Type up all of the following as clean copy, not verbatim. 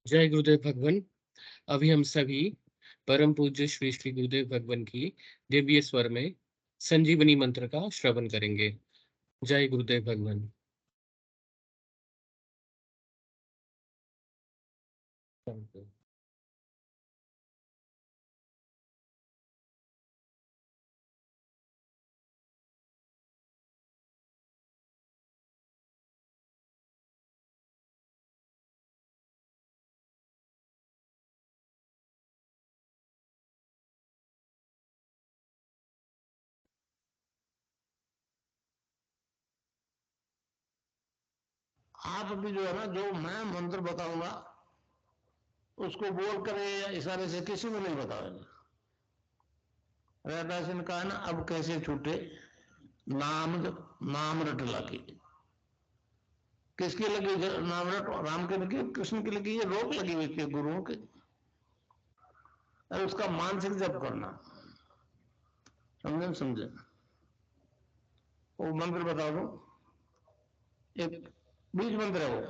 जय गुरुदेव भगवान। अभी हम सभी परम पूज्य श्री श्री गुरुदेव भगवान की दिव्य स्वर में संजीवनी मंत्र का श्रवण करेंगे। जय गुरुदेव भगवान। आप भी जो है ना, जो मैं मंत्र बताऊंगा उसको बोल कर या इशारे से किसी को नहीं बताओगे। रैदास ने कहा ना, अब कैसे छूटे नाम नाम रट लगी। किसकी लगी नाम रट? राम की लगी, कृष्ण की लगी, ये रोक लगी हुई थी गुरुओं की। और उसका मानसिक जप करना। समझे? वो मंत्र बता दो। एक बीज मंत्र है वो।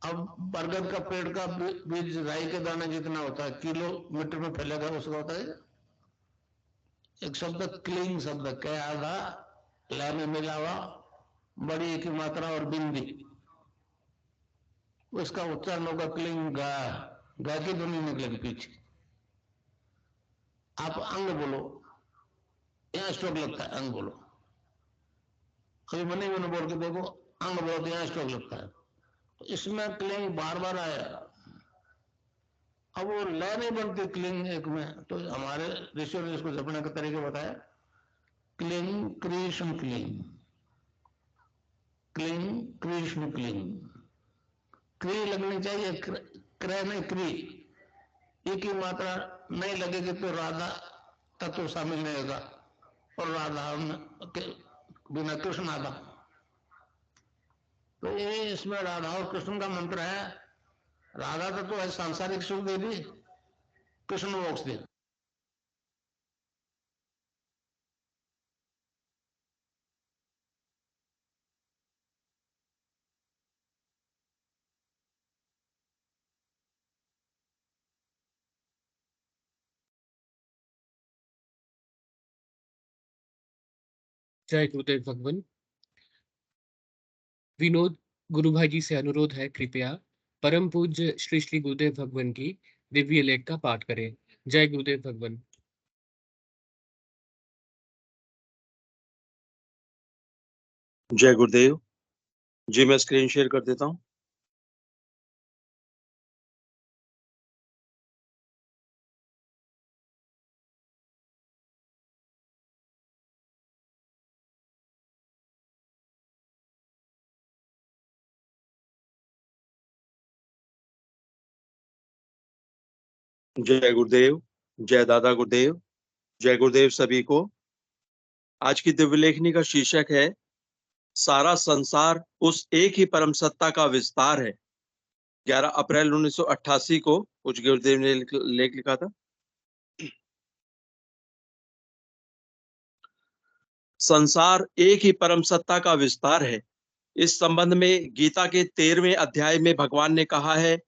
अब बरगद का पेड़ का बीज राई के दाने जितना होता है, किलोमीटर में फैलेगा, उसका होता है एक शब्द क्लीन शब्द कै आधा ला में मिला हुआ बड़ी की मात्रा और बिंदी, उसका उच्चारण होगा क्लीन गा। गा की ध्वनि निकलेगी पीछे। आप अंग बोलो, यहाँ स्ट्रोक लगता है, अंग बोलो। अभी मनी मैंने बोल के देखो, अंग बोलो तो यहाँ स्ट्रोक लगता है। तो इसमें क्लिंग बार बार आया। अब वो लय नहीं बनती क्लिंग एक में, तो हमारे ऋषियों ने इसको जपने का तरीका बताया। Cling Krishna cling, cling Krishna cling. क्री लगनी चाहिए, क्रय नहीं क्री। ये की मात्रा नहीं लगेगी तो राधा तत्व शामिल नहीं होगा, और राधा के बिना कृष्ण आधा। तो ये इसमें राधा और कृष्ण का मंत्र है। राधा तत्व है सांसारिक सुख दे दी, कृष्ण मोक्ष दे। जय गुरुदेव भगवान। विनोद गुरु भाई जी से अनुरोध है, कृपया परम पूज्य श्री श्री गुरुदेव भगवान की दिव्य लेख का पाठ करें। जय गुरुदेव भगवान। जय गुरुदेव जी। मैं स्क्रीन शेयर कर देता हूँ। जय गुरुदेव, जय दादा गुरुदेव, जय गुरुदेव सभी को। आज की दिव्य लेखनी का शीर्षक है सारा संसार उस एक ही परम सत्ता का विस्तार है। 11 अप्रैल 1988 को पूज्य गुरुदेव ने लेख लिखा था। संसार एक ही परम सत्ता का विस्तार है। इस संबंध में गीता के 13वें अध्याय में भगवान ने कहा है,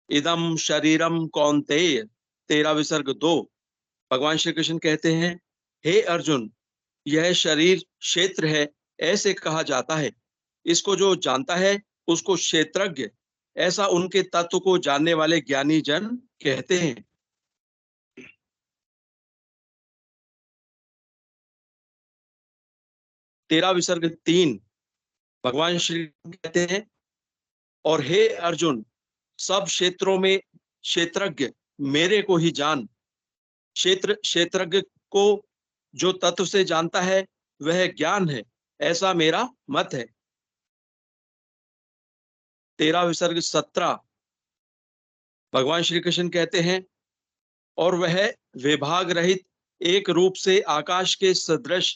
इदम शरीरम कौन्तेय, 13 विसर्ग 2। भगवान श्री कृष्ण कहते हैं, हे अर्जुन, यह शरीर क्षेत्र है ऐसे कहा जाता है। इसको जो जानता है उसको क्षेत्रज्ञ, ऐसा उनके तत्व को जानने वाले ज्ञानी जन कहते हैं। तेरा विसर्ग 3, भगवान श्री कहते हैं, और हे अर्जुन, सब क्षेत्रों में क्षेत्रज्ञ मेरे को ही जान। क्षेत्रज्ञ को जो तत्व से जानता है वह ज्ञान है, ऐसा मेरा मत है। तेरा विसर्ग 17, भगवान श्री कृष्ण कहते हैं, और वह विभाग रहित एक रूप से आकाश के सदृश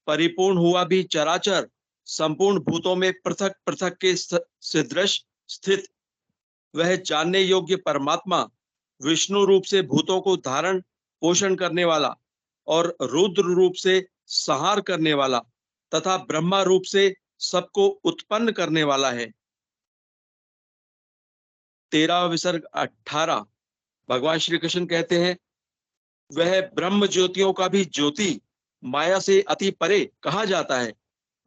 परिपूर्ण हुआ भी चराचर संपूर्ण भूतों में पृथक पृथक के सदृश स्थित वह जानने योग्य परमात्मा, विष्णु रूप से भूतों को धारण पोषण करने वाला और रुद्र रूप से संहार करने वाला तथा ब्रह्मा रूप से सबको उत्पन्न करने वाला है। 13 विसर्ग 18 भगवान श्री कृष्ण कहते हैं, वह ब्रह्म ज्योतियों का भी ज्योति, माया से अति परे कहा जाता है।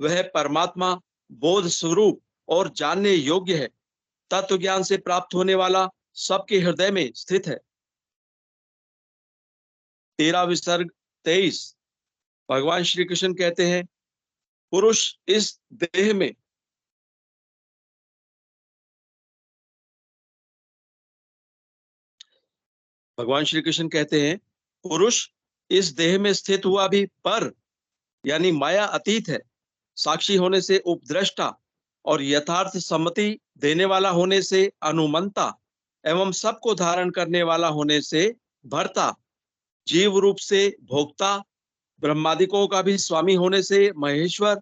वह परमात्मा बोध स्वरूप और जानने योग्य है, तत्व ज्ञान से प्राप्त होने वाला, सबके हृदय में स्थित है। 13 विसर्ग 23 भगवान श्री कृष्ण कहते हैं, पुरुष इस देह में भगवान श्री कृष्ण कहते हैं, पुरुष इस देह में स्थित हुआ भी पर यानी माया अतीत है, साक्षी होने से उपद्रष्टा और यथार्थ सम्मति देने वाला होने से अनुमंता एवं सबको धारण करने वाला होने से भर्ता, जीव रूप से भोक्ता, ब्रह्मादिकों का भी स्वामी होने से महेश्वर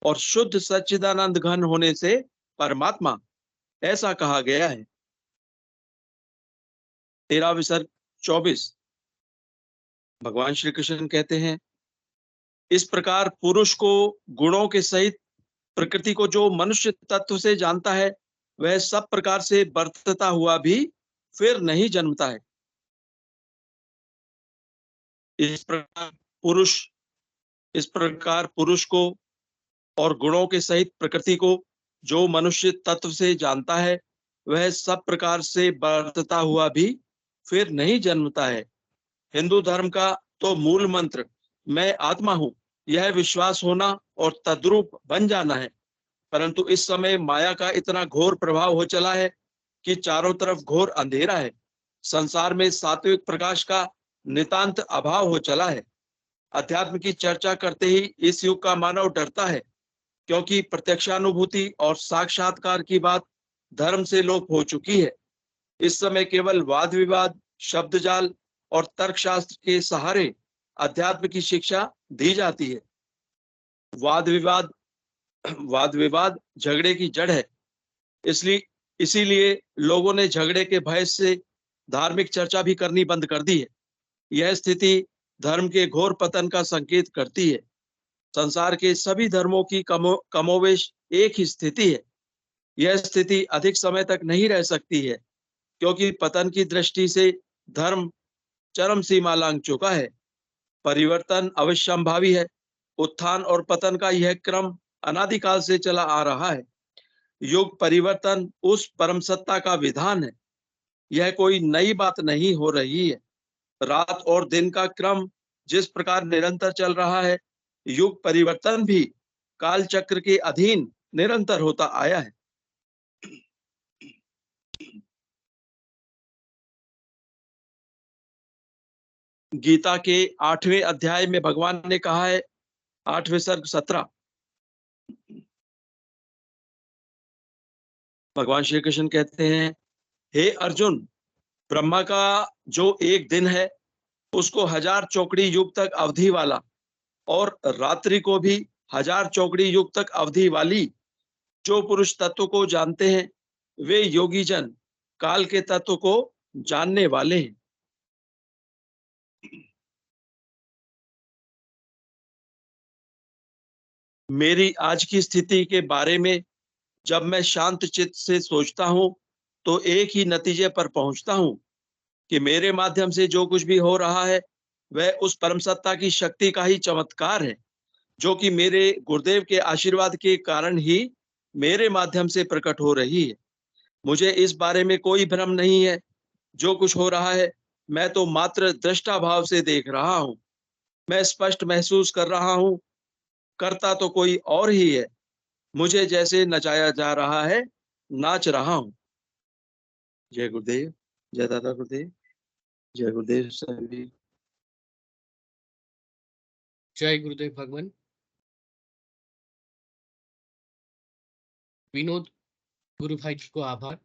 और शुद्ध सच्चिदानंद घन होने से परमात्मा, ऐसा कहा गया है। 13 विसर्ग 24 भगवान श्री कृष्ण कहते हैं, इस प्रकार पुरुष को गुणों के सहित प्रकृति को जो मनुष्य तत्व से जानता है, वह सब प्रकार से बरतता हुआ भी फिर नहीं जन्मता है। इस प्रकार पुरुष को और गुणों के सहित प्रकृति को जो मनुष्य तत्व से जानता है, वह सब प्रकार से बरतता हुआ भी फिर नहीं जन्मता है। हिंदू धर्म का तो मूल मंत्र मैं आत्मा हूं, यह विश्वास होना और तद्रूप बन जाना है। परंतु इस समय माया का इतना घोर प्रभाव हो चला है कि चारों तरफ घोर अंधेरा है। संसार में सात्विक प्रकाश का नितांत अभाव हो चला है। अध्यात्म की चर्चा करते ही इस युग का मानव डरता है, क्योंकि प्रत्यक्षानुभूति और साक्षात्कार की बात धर्म से लोप हो चुकी है। इस समय केवल वाद विवाद, शब्द जाल और तर्कशास्त्र के सहारे अध्यात्म की शिक्षा दी जाती है। वाद विवाद झगड़े की जड़ है। इसीलिए लोगों ने झगड़े के भय से धार्मिक चर्चा भी करनी बंद कर दी है। यह स्थिति धर्म के घोर पतन का संकेत करती है। संसार के सभी धर्मों की कमोवेश एक ही स्थिति है। यह स्थिति अधिक समय तक नहीं रह सकती है, क्योंकि पतन की दृष्टि से धर्म चरम सीमा लांघ चुका है। परिवर्तन अवश्यंभावी है। उत्थान और पतन का यह क्रम अनादिकाल से चला आ रहा है। युग परिवर्तन उस परम सत्ता का विधान है। यह कोई नई बात नहीं हो रही है। रात और दिन का क्रम जिस प्रकार निरंतर चल रहा है, युग परिवर्तन भी काल चक्र के अधीन निरंतर होता आया है। गीता के 8वें अध्याय में भगवान ने कहा है, 8वें सर्ग 17 भगवान श्री कृष्ण कहते हैं, हे अर्जुन, ब्रह्मा का जो एक दिन है उसको 1000 चौकड़ी युग तक अवधि वाला और रात्रि को भी 1000 चौकड़ी युग तक अवधि वाली जो पुरुष तत्व को जानते हैं, वे योगी जन काल के तत्व को जानने वाले हैं। मेरी आज की स्थिति के बारे में जब मैं शांत चित्त से सोचता हूं, तो एक ही नतीजे पर पहुंचता हूं कि मेरे माध्यम से जो कुछ भी हो रहा है, वह उस परम सत्ता की शक्ति का ही चमत्कार है, जो कि मेरे गुरुदेव के आशीर्वाद के कारण ही मेरे माध्यम से प्रकट हो रही है। मुझे इस बारे में कोई भ्रम नहीं है। जो कुछ हो रहा है, मैं तो मात्र दृष्टा भाव से देख रहा हूं। मैं स्पष्ट महसूस कर रहा हूं, करता तो कोई और ही है। मुझे जैसे नचाया जा रहा है, नाच रहा हूं। जय गुरुदेव, जय दादा गुरुदेव, जय गुरुदेव सभी। जय गुरुदेव भगवान। विनोद गुरु भाई जी को आभार।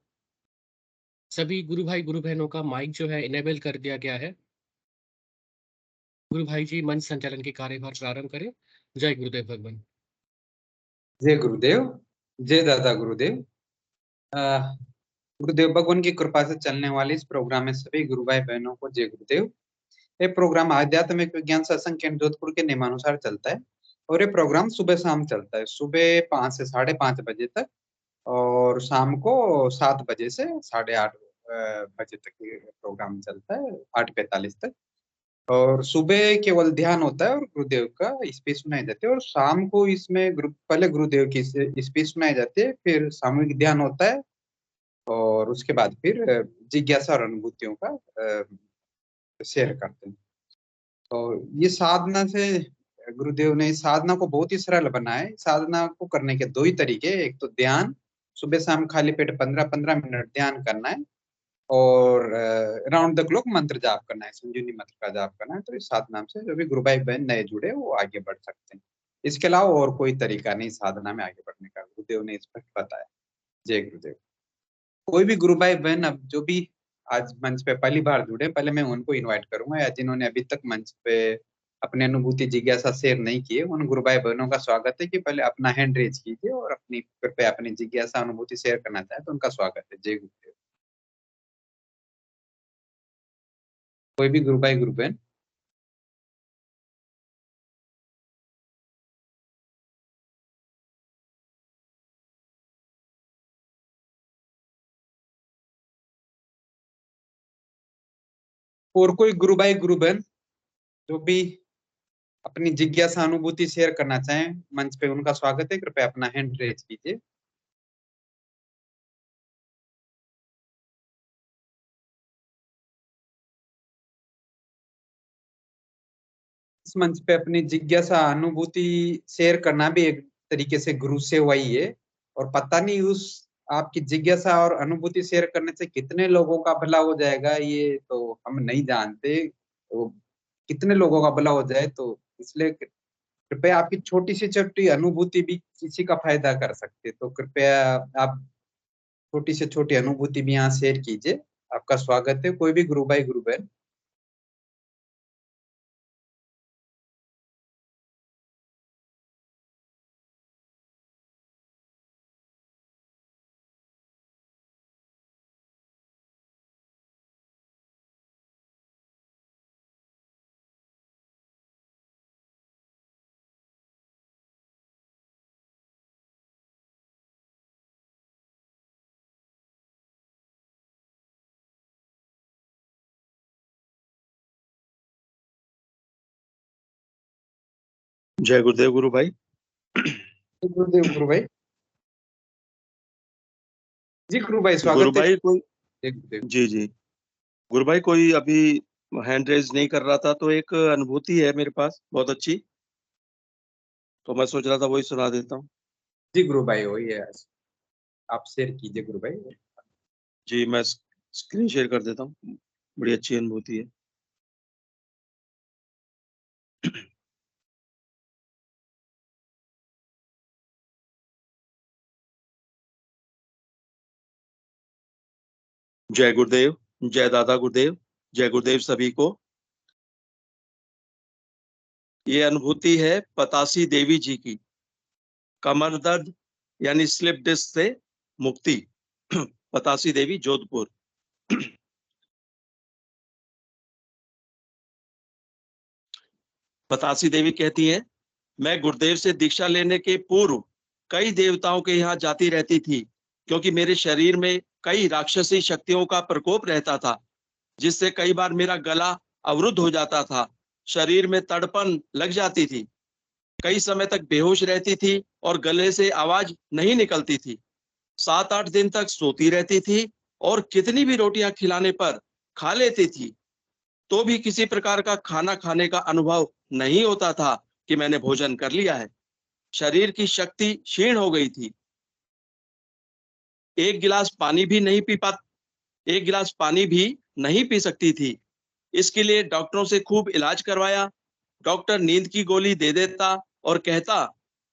सभी गुरु भाई गुरु बहनों का माइक जो है इनेबल कर दिया गया है। गुरु भाई जी मंच संचालन के कार्यभार प्रारंभ करें। जय गुरुदेव भगवान। जय गुरुदेव, जय दादा गुरुदेव। गुरुदेव भगवान की कृपा से चलने वाले इस प्रोग्राम में सभी गुरु भाई बहनों को जय गुरुदेव। ये प्रोग्राम आध्यात्मिक विज्ञान सत्संग केंद्र जोधपुर के नियमानुसार चलता है और ये प्रोग्राम सुबह शाम चलता है, सुबह 5 से 5:30 बजे तक और शाम को 7 बजे से 8:30 बजे तक ये प्रोग्राम चलता है, 8:45 तक। और सुबह केवल ध्यान होता है और गुरुदेव का स्पीच सुनाई जाती है, और शाम को इसमें पहले गुरुदेव की स्पीच सुनाई जाती है, फिर सामूहिक ध्यान होता है, और उसके बाद फिर जिज्ञासा और अनुभूतियों का शेयर करते हैं। तो ये साधना से गुरुदेव ने इस साधना को बहुत ही सरल बनाया है। साधना को करने के 2 ही तरीके, एक तो ध्यान, सुबह शाम खाली पेट 15-15 मिनट ध्यान करना है, और राउंड द क्लॉक मंत्र जाप करना है, संजीवनी मंत्र का जाप करना है। तो इस साधना से जो भी गुरु भाई बहन नए जुड़े वो आगे बढ़ सकते हैं। इसके अलावा और कोई तरीका नहीं साधना में आगे बढ़ने का, गुरुदेव ने स्पष्ट बताया। जय गुरुदेव। कोई भी गुरु भाई बहन अब जो भी आज मंच पे पहली बार जुड़े, पहले मैं उनको इनवाइट करूंगा, या जिन्होंने अभी तक मंच पे अपने अनुभूति जिज्ञासा शेयर नहीं किए, उन गुरु भाई बहनों का स्वागत है कि पहले अपना हैंड रेज कीजिए और अपनी कृपया अपनी जिज्ञासा अनुभूति शेयर करना चाहे तो उनका स्वागत है। जय गुरुदेव। कोई भी गुरु भाई गुरु बहन? और कोई गुरु भाई गुरु बहन जो भी अपनी जिज्ञासा अनुभूति शेयर करना चाहें मंच पे, उनका स्वागत है, कृपया अपना हैंड रेज कीजिए। इस मंच पे अपनी जिज्ञासा अनुभूति शेयर करना भी एक तरीके से गुरु सेवा ही है, और पता नहीं उस आपकी जिज्ञासा और अनुभूति शेयर करने से कितने लोगों का भला हो जाएगा, ये तो हम नहीं जानते। तो कितने लोगों का भला हो जाए, तो इसलिए कृपया आपकी छोटी से छोटी अनुभूति भी किसी का फायदा कर सकते, तो कृपया आप छोटी से छोटी अनुभूति भी यहाँ शेयर कीजिए। आपका स्वागत है, कोई भी गुरु भाई गुरु बहन। जय गुरुदेव गुरु भाई। गुरुदेव गुरु भाई। जी गुरु भाई गुरु स्वागत है। भाई कोई जय गुरुदेव। जी जी गुरु भाई, कोई अभी हैंड रेज नहीं कर रहा था, तो एक अनुभूति है मेरे पास बहुत अच्छी, तो मैं सोच रहा था वही सुना देता हूँ। जी गुरु भाई वही है, आप शेयर कीजिए गुरु भाई। जी मैं स्क्रीन शेयर कर देता हूँ, बड़ी अच्छी अनुभूति है। जय गुरुदेव, जय दादा गुरुदेव, जय गुरुदेव सभी को। ये अनुभूति है पतासी देवी जी की, कमर दर्द यानी स्लिप डिस्क से मुक्ति। पतासी देवी, जोधपुर। पतासी देवी कहती हैं, मैं गुरुदेव से दीक्षा लेने के पूर्व कई देवताओं के यहाँ जाती रहती थी, क्योंकि मेरे शरीर में कई राक्षसी शक्तियों का प्रकोप रहता था, जिससे कई बार मेरा गला अवरुद्ध हो जाता था, शरीर में तड़पन लग जाती थी, कई समय तक बेहोश रहती थी और गले से आवाज नहीं निकलती थी, 7-8 दिन तक सोती रहती थी, और कितनी भी रोटियां खिलाने पर खा लेती थी, तो भी किसी प्रकार का खाना खाने का अनुभव नहीं होता था कि मैंने भोजन कर लिया है। शरीर की शक्ति क्षीण हो गई थी। एक गिलास पानी भी नहीं पी सकती थी। इसके लिए डॉक्टरों से खूब इलाज करवाया। डॉक्टर नींद की गोली दे देता और कहता,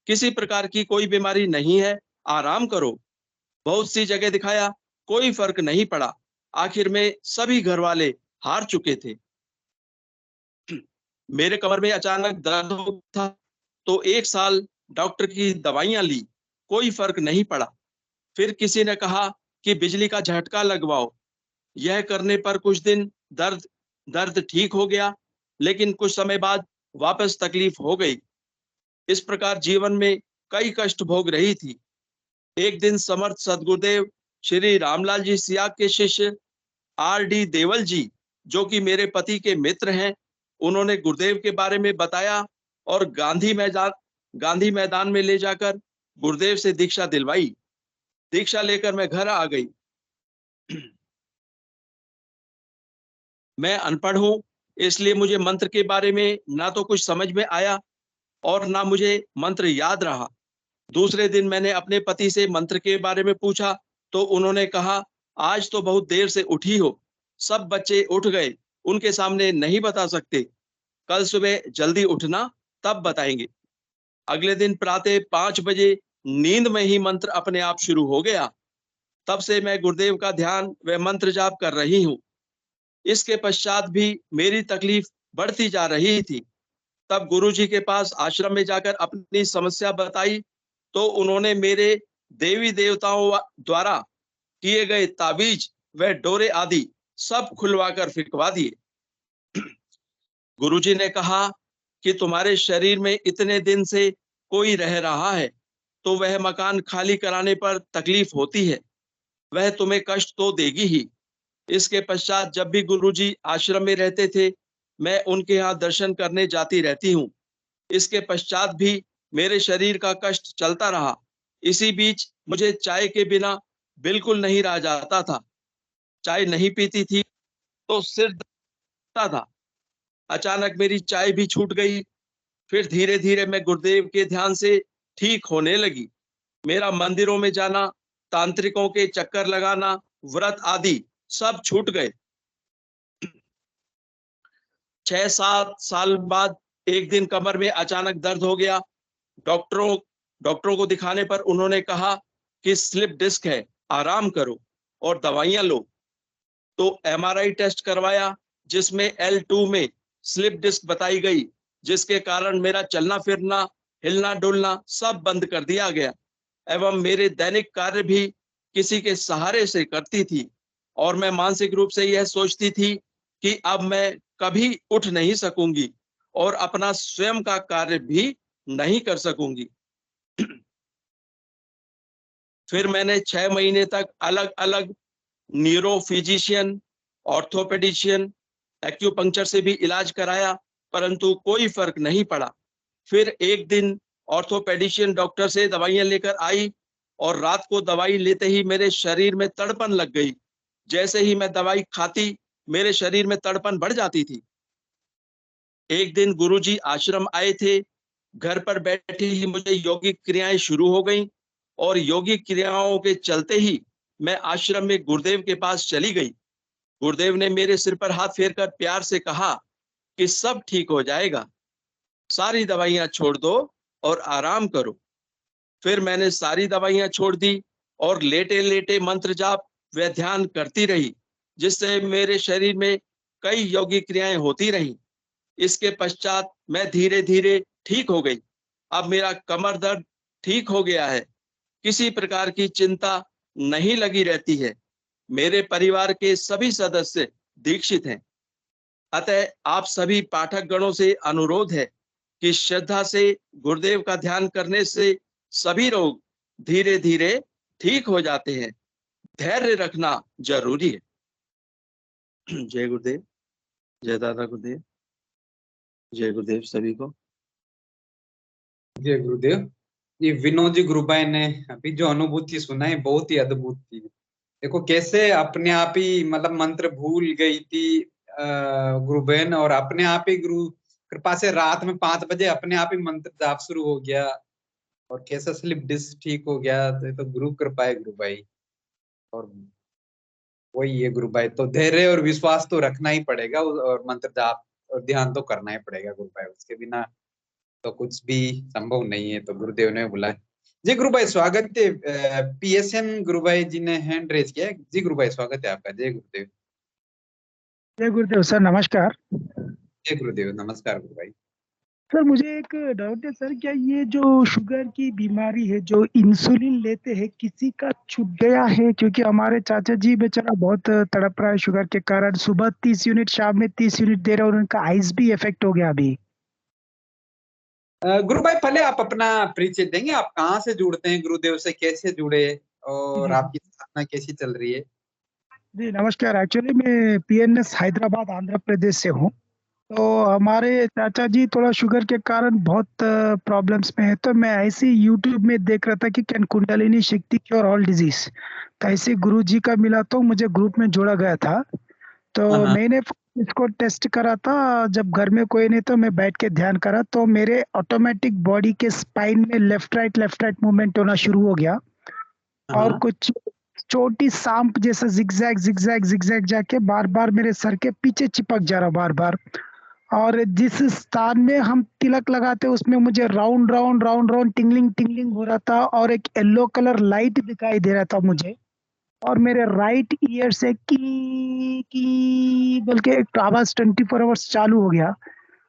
किसी प्रकार की कोई बीमारी नहीं है, आराम करो। बहुत सी जगह दिखाया, कोई फर्क नहीं पड़ा। आखिर में सभी घर वाले हार चुके थे। मेरे कमर में अचानक दर्द होता था, तो 1 साल डॉक्टर की दवाइयां ली, कोई फर्क नहीं पड़ा। फिर किसी ने कहा कि बिजली का झटका लगवाओ। यह करने पर कुछ दिन दर्द ठीक हो गया, लेकिन कुछ समय बाद वापस तकलीफ हो गई। इस प्रकार जीवन में कई कष्ट भोग रही थी। एक दिन समर्थ सदगुरुदेव श्री रामलाल जी सियाग के शिष्य R.D. देवल जी, जो कि मेरे पति के मित्र हैं, उन्होंने गुरुदेव के बारे में बताया और गांधी मैदान में ले जाकर गुरुदेव से दीक्षा दिलवाई। दीक्षा लेकर मैं घर आ गई। मैं अनपढ़ हूं, इसलिए मुझे मंत्र के बारे में ना तो कुछ समझ में आया और ना मुझे मंत्र याद रहा। दूसरे दिन मैंने अपने पति से मंत्र के बारे में पूछा तो उन्होंने कहा, आज तो बहुत देर से उठी हो, सब बच्चे उठ गए, उनके सामने नहीं बता सकते, कल सुबह जल्दी उठना तब बताएंगे। अगले दिन प्रातः 5 बजे नींद में ही मंत्र अपने आप शुरू हो गया। तब से मैं गुरुदेव का ध्यान व मंत्र जाप कर रही हूँ। इसके पश्चात भी मेरी तकलीफ बढ़ती जा रही थी। तब गुरुजी के पास आश्रम में जाकर अपनी समस्या बताई तो उन्होंने मेरे देवी देवताओं द्वारा किए गए ताबीज व डोरे आदि सब खुलवाकर फिकवा दिए। गुरुजी ने कहा कि तुम्हारे शरीर में इतने दिन से कोई रह रहा है तो वह मकान खाली कराने पर तकलीफ होती है, वह तुम्हें कष्ट तो देगी ही। इसके पश्चात जब भी गुरुजी आश्रम में रहते थे, मैं उनके यहाँ दर्शन करने जाती रहती हूँ। इसके पश्चात भी मेरे शरीर का कष्ट चलता रहा। इसी बीच मुझे चाय के बिना बिल्कुल नहीं रहा जाता था। चाय नहीं पीती थी तो सिर दर्द था। अचानक मेरी चाय भी छूट गई। फिर धीरे धीरे मैं गुरुदेव के ध्यान से ठीक होने लगी। मेरा मंदिरों में जाना, तांत्रिकों के चक्कर लगाना, व्रत आदि सब छूट गए। 6-7 साल बाद एक दिन कमर में अचानक दर्द हो गया। डॉक्टरों को दिखाने पर उन्होंने कहा कि स्लिप डिस्क है, आराम करो और दवाइयां लो। तो MRI टेस्ट करवाया जिसमें L2 में स्लिप डिस्क बताई गई, जिसके कारण मेरा चलना फिरना, हिलना डुलना सब बंद कर दिया गया एवं मेरे दैनिक कार्य भी किसी के सहारे से करती थी और मैं मानसिक रूप से यह सोचती थी कि अब मैं कभी उठ नहीं सकूंगी और अपना स्वयं का कार्य भी नहीं कर सकूंगी। फिर मैंने 6 महीने तक अलग अलग न्यूरोफिजिशियन, ऑर्थोपेडिशियन, एक्यूपंक्चर से भी इलाज कराया, परंतु कोई फर्क नहीं पड़ा। फिर एक दिन ऑर्थोपेडिशियन डॉक्टर से दवाइयां लेकर आई और रात को दवाई लेते ही मेरे शरीर में तड़पन लग गई। जैसे ही मैं दवाई खाती, मेरे शरीर में तड़पन बढ़ जाती थी। एक दिन गुरुजी आश्रम आए थे। घर पर बैठे ही मुझे यौगिक क्रियाएं शुरू हो गईं और यौगिक क्रियाओं के चलते ही मैं आश्रम में गुरुदेव के पास चली गई। गुरुदेव ने मेरे सिर पर हाथ फेरकर प्यार से कहा कि सब ठीक हो जाएगा, सारी दवाइयां छोड़ दो और आराम करो। फिर मैंने सारी दवाइयां छोड़ दी और लेटे लेटे मंत्र जाप व ध्यान करती रही, जिससे मेरे शरीर में कई यौगिक क्रियाएं होती रहीं। इसके पश्चात मैं धीरे धीरे ठीक हो गई। अब मेरा कमर दर्द ठीक हो गया है, किसी प्रकार की चिंता नहीं लगी रहती है। मेरे परिवार के सभी सदस्य दीक्षित हैं। अतः आप सभी पाठक गणों से अनुरोध है कि श्रद्धा से गुरुदेव का ध्यान करने से सभी रोग धीरे धीरे ठीक हो जाते हैं। धैर्य रखना जरूरी है। जय गुरुदेव, जय दादा गुरुदेव, जय गुरुदेव सभी को। जय गुरुदेव। ये विनोद जी गुरुभाई ने अभी जो अनुभूति सुनाई बहुत ही अद्भुत थी। देखो कैसे अपने आप ही मतलब मंत्र भूल गई थी गुरु बहन, और अपने आप ही गुरु कृपा से रात में 5 बजे अपने आप ही मंत्र जाप शुरू हो गया और कैसा स्लिप डिस्क ठीक हो गया। तो गुरु कृपा है गुरु भाई, और वही है गुरु भाई। तो धैर्य और विश्वास तो रखना ही पड़ेगा और मंत्र जाप और ध्यान तो करना ही पड़ेगा गुरु भाई, उसके बिना तो कुछ भी संभव नहीं है। तो गुरुदेव ने बुलाया। जी गुरु भाई स्वागत है। PSN गुरु भाई जी ने हैंड रेज किया। जी गुरु भाई स्वागत है आपका। जय गुरुदेव। जय गुरुदेव सर, नमस्कार। जय गुरुदेव, नमस्कार गुरु भाई। सर मुझे एक डाउट है सर, क्या ये जो शुगर की बीमारी है, जो इंसुलिन लेते हैं, किसी का छूट गया है? क्योंकि हमारे चाचा जी बेचारा बहुत तड़प रहा है शुगर के कारण। सुबह 30 यूनिट, शाम में 30 यूनिट दे रहे हैं और उनका आइज भी इफेक्ट हो गया अभी। गुरु भाई पहले आप अपना परिचय देंगे, आप कहाँ से जुड़ते हैं गुरुदेव से, कैसे जुड़े और जी आपकी साधना कैसी चल रही है? जी नमस्कार। एक्चुअली मैं पीएनएस हैदराबाद आंध्र प्रदेश से हूँ। तो हमारे चाचा जी थोड़ा शुगर के कारण बहुत प्रॉब्लम्स में है। तो मैं ऐसे ही यूट्यूब में देख रहा था कि कैन कुंडलिनी शक्ति क्योर ऑल डिजीज। तो ऐसे गुरु जी का मिला तो मुझे ग्रुप में जोड़ा गया था। तो हाँ, मैंने इसको टेस्ट करा था। जब घर में कोई नहीं तो मैं बैठ के ध्यान करा तो मेरे ऑटोमेटिक बॉडी के स्पाइन में लेफ्ट राइट मूवमेंट होना शुरू हो गया। और हाँ। कुछ छोटी सांप जैसा जिगजैग जिगजैग जिगजैग जाके बार बार मेरे सर के पीछे चिपक जा रहा बार बार। और जिस स्थान में हम तिलक लगाते उसमें मुझे round round round round tingling tingling हो रहा था और एक येलो कलर लाइट दिखाई दे रहा था मुझे। और मेरे राइट ईयर से की बोल के एक आवाज 24 आवर्स चालू हो गया।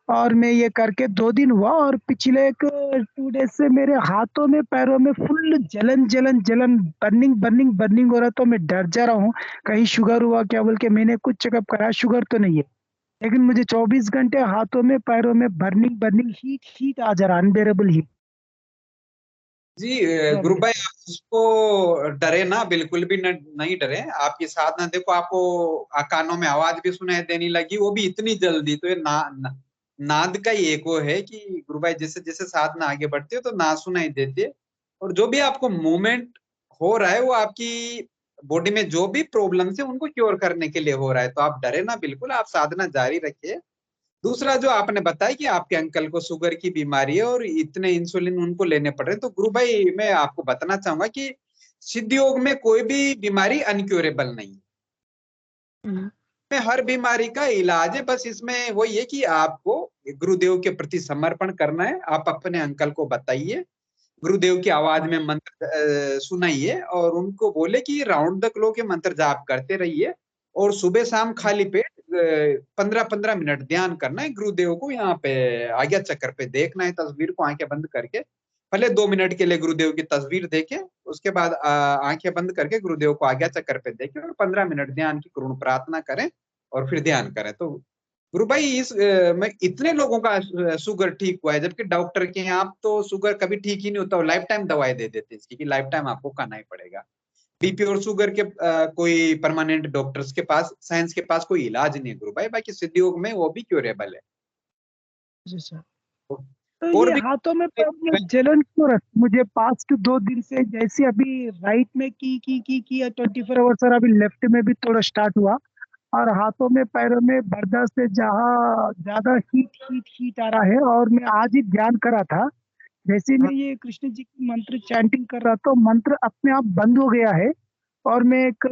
और मैं ये करके 2 दिन हुआ और पिछले एक 2 डेज से मेरे हाथों में पैरों में फुल जलन जलन जलन बर्निंग बर्निंग बर्निंग हो रहा। तो मैं डर जा रहा हूँ कहीं शुगर हुआ क्या बोल के। मैंने कुछ चेकअप करा, शुगर तो नहीं है, लेकिन मुझे 24 घंटे हाथों में पैरों में बर्निंग बर्निंग हीट हीट आ जा रहा, अनबेरेबल हीट। जी गुरु भाई आप उसको डरे ना, बिल्कुल भी नहीं डरे। आपकी साधना देखो, आपको कानों में आवाज भी सुनाई देने लगी, वो भी इतनी जल्दी। तो ये नाद का ही एक वो है कि गुरु भाई जैसे जैसे साधना आगे बढ़ती है तो ना सुनाई देती है। और जो भी आपको मूवमेंट हो रहा है वो आपकी बॉडी में जो भी प्रॉब्लम्स है उनको क्योर करने के लिए हो रहा है। तो आप डरे ना, बिल्कुल आप साधना जारी रखिए। दूसरा जो आपने बताया कि आपके अंकल को शुगर की बीमारी है और इतने इंसुलिन उनको लेने पड़ रहे हैं, तो गुरु भाई मैं आपको बताना चाहूंगा कि सिद्ध योग में कोई भी बीमारी अनक्योरेबल नहीं है। में हर बीमारी का इलाज है, बस इसमें वही है कि आपको गुरुदेव के प्रति समर्पण करना है। आप अपने अंकल को बताइए, गुरुदेव की आवाज में मंत्र सुनाइए और उनको बोले कि राउंड द क्लॉक के मंत्र जाप करते रहिए। और सुबह शाम खाली पेट 15-15 मिनट ध्यान करना है। गुरुदेव को यहाँ पे आज्ञा चक्र पे देखना है, तस्वीर को आंखें बंद करके। पहले 2 मिनट के लिए गुरुदेव की तस्वीर देखें, उसके बाद आंखें बंद करके गुरुदेव को आज्ञा चक्र पे देखें और 15 मिनट ध्यान की करुण प्रार्थना करें और फिर ध्यान करें। तो गुरु भाई इस में इतने लोगों का शुगर ठीक हुआ है, जबकि डॉक्टर के यहाँ आप तो शुगर कभी ठीक ही नहीं होता, वो लाइफ टाइम दवाई दे देते हैं इसकी कि लाइफ टाइम आपको खाना ही पड़ेगा। बीपी और शुगर के कोई परमानेंट डॉक्टर्स के पास, साइंस के पास कोई इलाज नहीं है गुरु भाई। बाकी सिद्ध योग में वो भी क्योरेबल है। जी सर। तो तो और ये भी हाथों में पैरों में जलन क्यों रहती मुझे पास्ट 2 दिन से? जैसे अभी राइट में की 24 आवर्स और अभी लेफ्ट में भी थोड़ा स्टार्ट हुआ। और हाथों में पैरों में बर्दाश्त से जहाँ ज्यादा हीट हीट हीट आ रहा है। और मैं आज ही ध्यान करा था, जैसे मैं ये कृष्ण जी की मंत्र चैंटिंग कर रहा था, मंत्र अपने आप बंद हो गया है। और मैं एक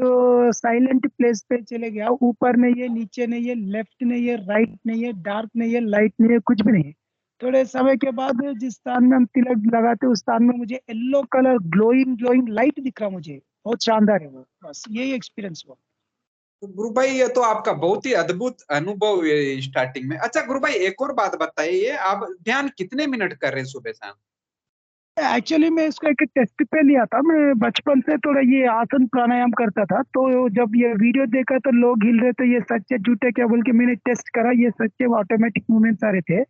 साइलेंट प्लेस पे चले गया। ऊपर नहीं है, नीचे नहीं है, लेफ्ट नहीं है, राइट नहीं है, डार्क नहीं है, लाइट नहीं है, कुछ भी नहीं है। थोड़े समय के बाद जिस स्थान में हम तिलक लगाते उस स्थान में मुझे yellow colour glowing glowing light दिख रहा मुझे। बहुत शानदार है वो, बस यही एक्सपीरियंस हुआ। तो गुरु भाई ये तो आपका बहुत ही अद्भुत अनुभव है स्टार्टिंग में। अच्छा गुरु भाई एक और बात बताइए, आप ध्यान कितने मिनट कर रहे हैं सुबह शाम? एक्चुअली मैं इसको एक टेस्ट पे लिया था। मैं बचपन से थोड़ा ये आसन प्राणायाम करता था। तो जब ये वीडियो देखा तो लोग हिल रहे थे, ये सच्चे झूठे क्या बोल के मैंने टेस्ट करा, ये सच्चे ऑटोमेटिक मूवमेंट्स आ रहे थे।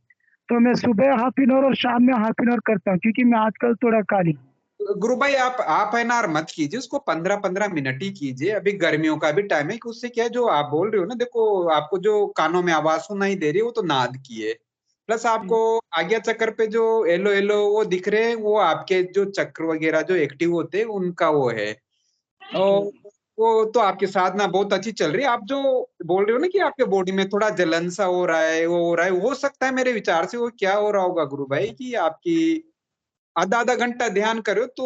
तो मैं सुबह हाफ एन आवर और शाम में हाफ एन आवर करता हूँ, क्योंकि मैं आजकल थोड़ा काली हूँ। गुरु भाई आप है ना मत कीजिए उसको, 15-15 मिनट ही कीजिए। अभी गर्मियों का भी टाइम है कि उससे क्या है, जो आप बोल रहे हो ना, देखो आपको जो कानों में आवाज सुनाई दे रही है वो तो नाद की है। प्लस आपको आज्ञा चक्र पे जो येलो येलो वो दिख रहे हैं, वो आपके जो चक्र वगैरह जो एक्टिव होते हैं उनका वो है। और वो तो आपकी साधना बहुत अच्छी चल रही है। आप जो बोल रहे हो ना कि आपके बॉडी में थोड़ा जलन सा हो रहा है, वो हो रहा है, हो सकता है मेरे विचार से वो क्या हो रहा होगा गुरु भाई कि आपकी आधा आधा घंटा ध्यान करो तो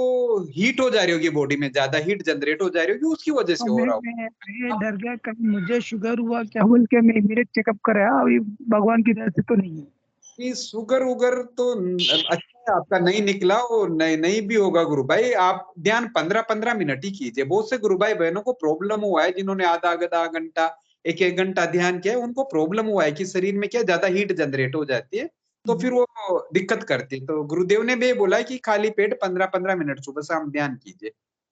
हीट हो जा रही होगी, बॉडी में ज्यादा हीट जनरेट हो जा रही होगी, उसकी वजह और से हो रहा मैं होगा। डर गया कहीं मुझे शुगर हुआ क्या बोल के। मैं इमीडिएट चेकअप कराया, अभी भगवान की दया से तो नहीं है। कि शुगर उगर तो अच्छा है आपका नहीं निकला, और नहीं नहीं भी होगा गुरु भाई। आप ध्यान 15-15 मिनट ही कीजिए। बहुत से गुरु भाई बहनों को प्रॉब्लम हुआ है, जिन्होंने आधा आधा घंटा 1-1 घंटा ध्यान किया है, उनको प्रॉब्लम हुआ है कि शरीर में क्या ज्यादा हीट जनरेट हो जाती है, तो फिर वो दिक्कत करती है। तो गुरुदेव ने भी बोला है कि खाली पेट 15-15 मिनट सुबह शाम ध्यान कीजिए।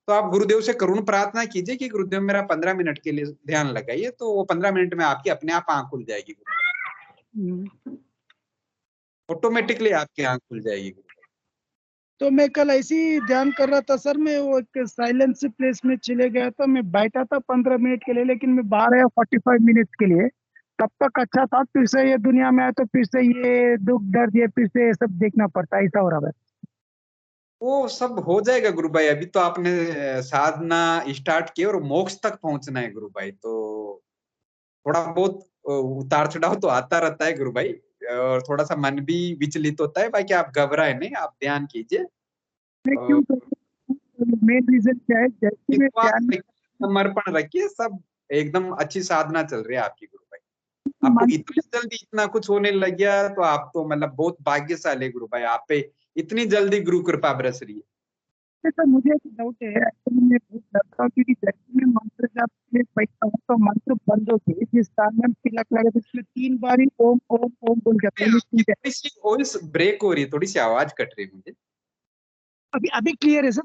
तो आप गुरुदेव से करुण प्रार्थना कीजिए कि गुरुदेव मेरा 15 मिनट के लिए ध्यान लगाइए, तो वो 15 मिनट में आपकी अपने आप आंख खुल जाएगी। हम्म। ऑटोमेटिकली आपकी आंख खुल जाएगी। तो मैं कल ऐसे ही ध्यान कर रहा था सर, मैं वो एक साइलेंस प्लेस में चले गया था, मैं बैठा था 15 मिनट के लिए, लेकिन मैं बाहर आया 45 मिनट के लिए, तब तक अच्छा था। फिर से ये दुनिया में आया तो फिर से ये दुख दर्द, ये फिर से ये सब देखना पड़ता है, ऐसा हो रहा है। वो सब हो जाएगा गुरु भाई। अभी तो आपने साधना स्टार्ट की और मोक्ष तक पहुंचना है गुरु भाई। तो थोड़ा बहुत उतार चढ़ाव तो आता रहता है गुरु भाई, और थोड़ा सा मन भी विचलित होता है। बाकी आप घबराए नहीं, आप ध्यान कीजिए। मैं क्यों और मेन रीजन क्या है, जैसे मैं विश्वास ध्यान रखिए, समर्पण रखिए, सब एकदम अच्छी साधना चल रही है आपकी गुरु भाई। आपको मानसिक इतनी जल्दी इतना कुछ होने लग गया तो आप तो मतलब बहुत भाग्यशाली गुरु भाई। आप पे इतनी जल्दी गुरु कृपा बरस रही है। सर, मुझे एक डाउट है एक्चुअली, मैं बहुत डरता हूँ क्योंकि जैसे मैं मंत्र जाप में बैठता हूँ तो मंत्र बंद होके जिस स्थान में तिलक लगे तो उसमें 3 बार ही ओम ओम ओम बोल के पहले आपकी ठीक है। थोड़ी सी वॉइस ब्रेक हो रही है, थोड़ी सी आवाज कट रही है मुझे। अभी अभी क्लियर है सर?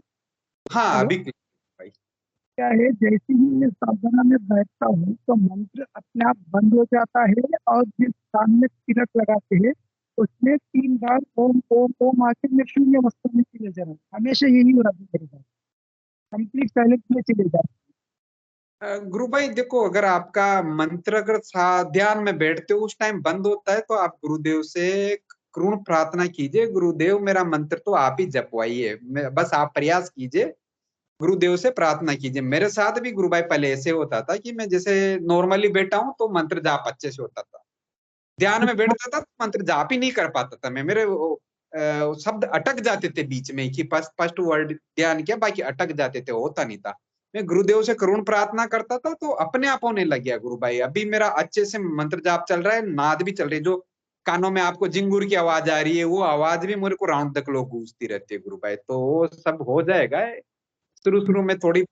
हाँ हेलो। अभी clear है भाई। क्या है, जैसे ही मैं साधना में बैठता हूँ तो मंत्र अपने आप बंद हो जाता है, और जिस स्थान में तिलक लगाते हैं उसमें 3 बार ओम ओम ओम आके मैं शून्य अवस्था में चले जा रहा हूँ। हमेशा यही हो रहा है मेरे साथ, कंप्लीट साइलेंस में चले जा रहा गुरु भाई देखो, अगर आपका मंत्र अगर ध्यान में बैठते हो उस टाइम बंद होता है तो आप गुरुदेव से करुण प्रार्थना कीजिए, गुरुदेव मेरा मंत्र तो आप ही जपवाइए। बस आप प्रयास कीजिए, गुरुदेव से प्रार्थना कीजिए। मेरे साथ भी गुरु भाई पहले ऐसे होता था कि मैं जैसे नॉर्मली बैठा हूँ तो मंत्र जाप अच्छे से होता था, ध्यान में हूँ। बैठता था तो मंत्र जाप ही नहीं कर पाता था मैं। मेरे शब्द अटक जाते थे बीच में कि फर्स्ट वर्ड ध्यान किया, बाकी अटक जाते थे, होता नहीं था। मैं गुरुदेव से करुण प्रार्थना करता था तो अपने आप होने लग गया गुरु भाई। अभी मेरा अच्छे से मंत्र जाप चल रहा है, नाद भी चल रही है। जो कानों में आपको जिंगूर की आवाज आ रही है वो आवाज भी मेरे को राउंड द क्लॉक गूंजती रहती है गुरु भाई। तो वो सब हो जाएगा। शुरू शुरू में थोड़ी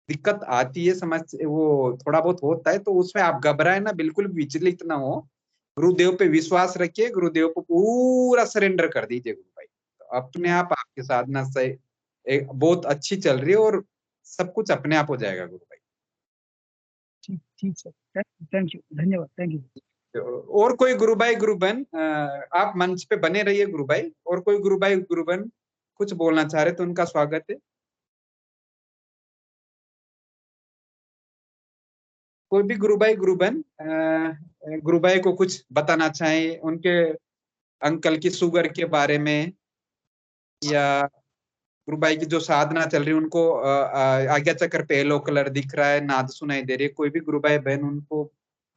दिक्कत आती है, समझ वो थोड़ा बहुत होता है, तो उसमें आप घबराए ना, बिल्कुल भी विचलित ना हो। गुरुदेव पे विश्वास रखिए, गुरुदेव को पूरा सरेंडर कर दीजिए गुरु भाई। तो अपने आप आपकी साधना से एक बहुत अच्छी चल रही है और सब कुछ अपने आप हो जाएगा गुरु भाई। ठीक ठीक सर, थैंक यू, धन्यवाद, थैंक यू। तो और कोई गुरु भाई गुरु बहन आप मंच पे बने रहिए गुरु भाई। और कोई गुरु भाई गुरु बहन कुछ बोलना चाह रहे तो उनका स्वागत है। कोई भी गुरु भाई गुरु बहन गुरु भाई को कुछ बताना चाहें उनके अंकल की शुगर के बारे में, या गुरु भाई की जो साधना चल रही है उनको आज्ञा चक्र पे येलो कलर दिख रहा है, नाद सुनाई दे रही है, कोई भी गुरु भाई बहन उनको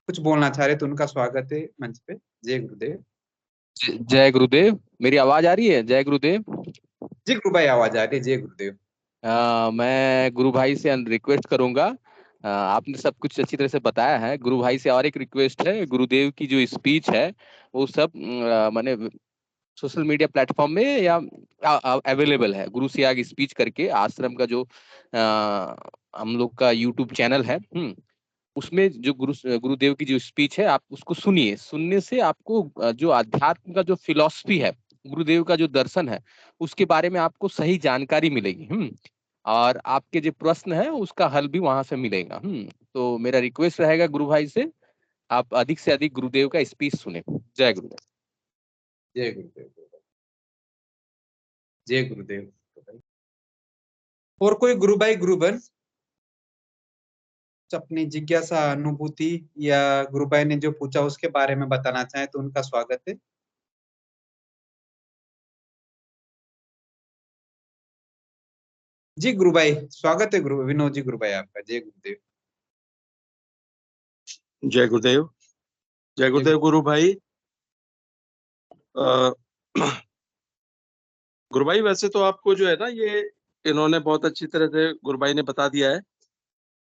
कुछ बोलना चाह रहे तो उनका स्वागत है मंच पे। जय गुरुदेव। जय गुरुदेव। मेरी आवाज आ रही है? जय गुरुदेव। जी गुरु भाई आवाज आ रही है, जय गुरुदेव। मैं गुरु भाई से रिक्वेस्ट करूंगा, आपने सब कुछ अच्छी तरह से बताया है। गुरु भाई से और एक रिक्वेस्ट है, गुरुदेव की जो स्पीच है वो सब माने सोशल मीडिया प्लेटफॉर्म में या अवेलेबल है। गुरु सियाग स्पीच करके आश्रम का जो हम लोग का यूट्यूब चैनल है, उसमें जो गुरुदेव की जो स्पीच है आप उसको सुनिए। सुनने से आपको जो अध्यात्म का जो फिलॉसफी है, गुरुदेव का जो दर्शन है, उसके बारे में आपको सही जानकारी मिलेगी। और आपके जो प्रश्न है उसका हल भी वहां से मिलेगा। तो मेरा रिक्वेस्ट रहेगा गुरु भाई से, आप अधिक से अधिक गुरुदेव का स्पीच सुने। जय गुरुदेव। जय गुरुदेव। जय गुरुदेव। और कोई गुरु भाई गुरु बहन अपनी जिज्ञासा अनुभूति या गुरु भाई ने जो पूछा उसके बारे में बताना चाहे तो उनका स्वागत है। जी गुरु भाई स्वागत है गुरु विनोद जी गुरु भाई आपका। जय गुरुदेव। जय गुरुदेव। जय गुरुदेव गुरु भाई। गुरु भाई वैसे तो आपको जो है ना ये इन्होंने बहुत अच्छी तरह से गुरु भाई ने बता दिया है।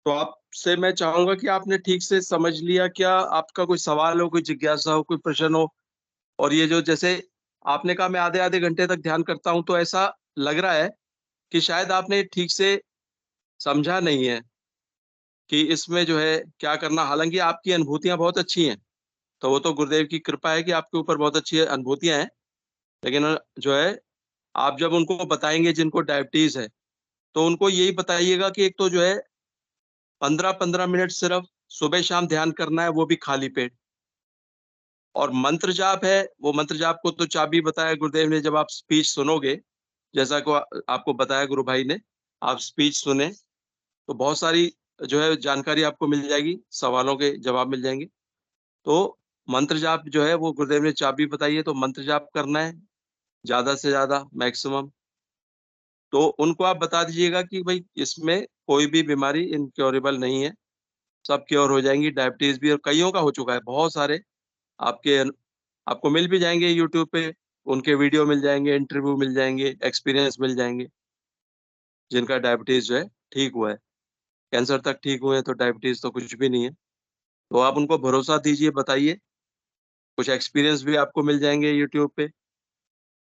तो आपसे मैं चाहूंगा कि आपने ठीक से समझ लिया, क्या आपका कोई सवाल हो, कोई जिज्ञासा हो, कोई प्रश्न हो? और ये जो जैसे आपने कहा मैं आधे आधे घंटे तक ध्यान करता हूं, तो ऐसा लग रहा है कि शायद आपने ठीक से समझा नहीं है कि इसमें जो है क्या करना। हालांकि आपकी अनुभूतियां बहुत अच्छी हैं, तो वो तो गुरुदेव की कृपा है कि आपके ऊपर बहुत अच्छी अनुभूतियां हैं। लेकिन जो है आप जब उनको बताएंगे जिनको डायबिटीज है, तो उनको यही बताइएगा कि एक तो जो है 15-15 मिनट सिर्फ सुबह शाम ध्यान करना है, वो भी खाली पेट। और मंत्र जाप है, वो मंत्र जाप को तो चाबी बताया गुरुदेव ने, जब आप स्पीच सुनोगे, जैसा को आपको बताया गुरु भाई ने, आप स्पीच सुने तो बहुत सारी जो है जानकारी आपको मिल जाएगी, सवालों के जवाब मिल जाएंगे। तो मंत्र जाप जो है वो गुरुदेव ने चाबी बताई है, तो मंत्र जाप करना है ज्यादा से ज्यादा, मैक्सिमम। तो उनको आप बता दीजिएगा कि भाई इसमें कोई भी बीमारी इनक्योरेबल नहीं है, सब क्योर हो जाएंगी। डायबिटीज भी और कईयों का हो चुका है, बहुत सारे आपको मिल भी जाएंगे यूट्यूब पे, उनके वीडियो मिल जाएंगे, इंटरव्यू मिल जाएंगे, एक्सपीरियंस मिल जाएंगे, जिनका डायबिटीज जो है ठीक हुआ है। कैंसर तक ठीक हुए हैं तो डायबिटीज तो कुछ भी नहीं है। तो आप उनको भरोसा दीजिए, बताइए। कुछ एक्सपीरियंस भी आपको मिल जाएंगे यूट्यूब पे,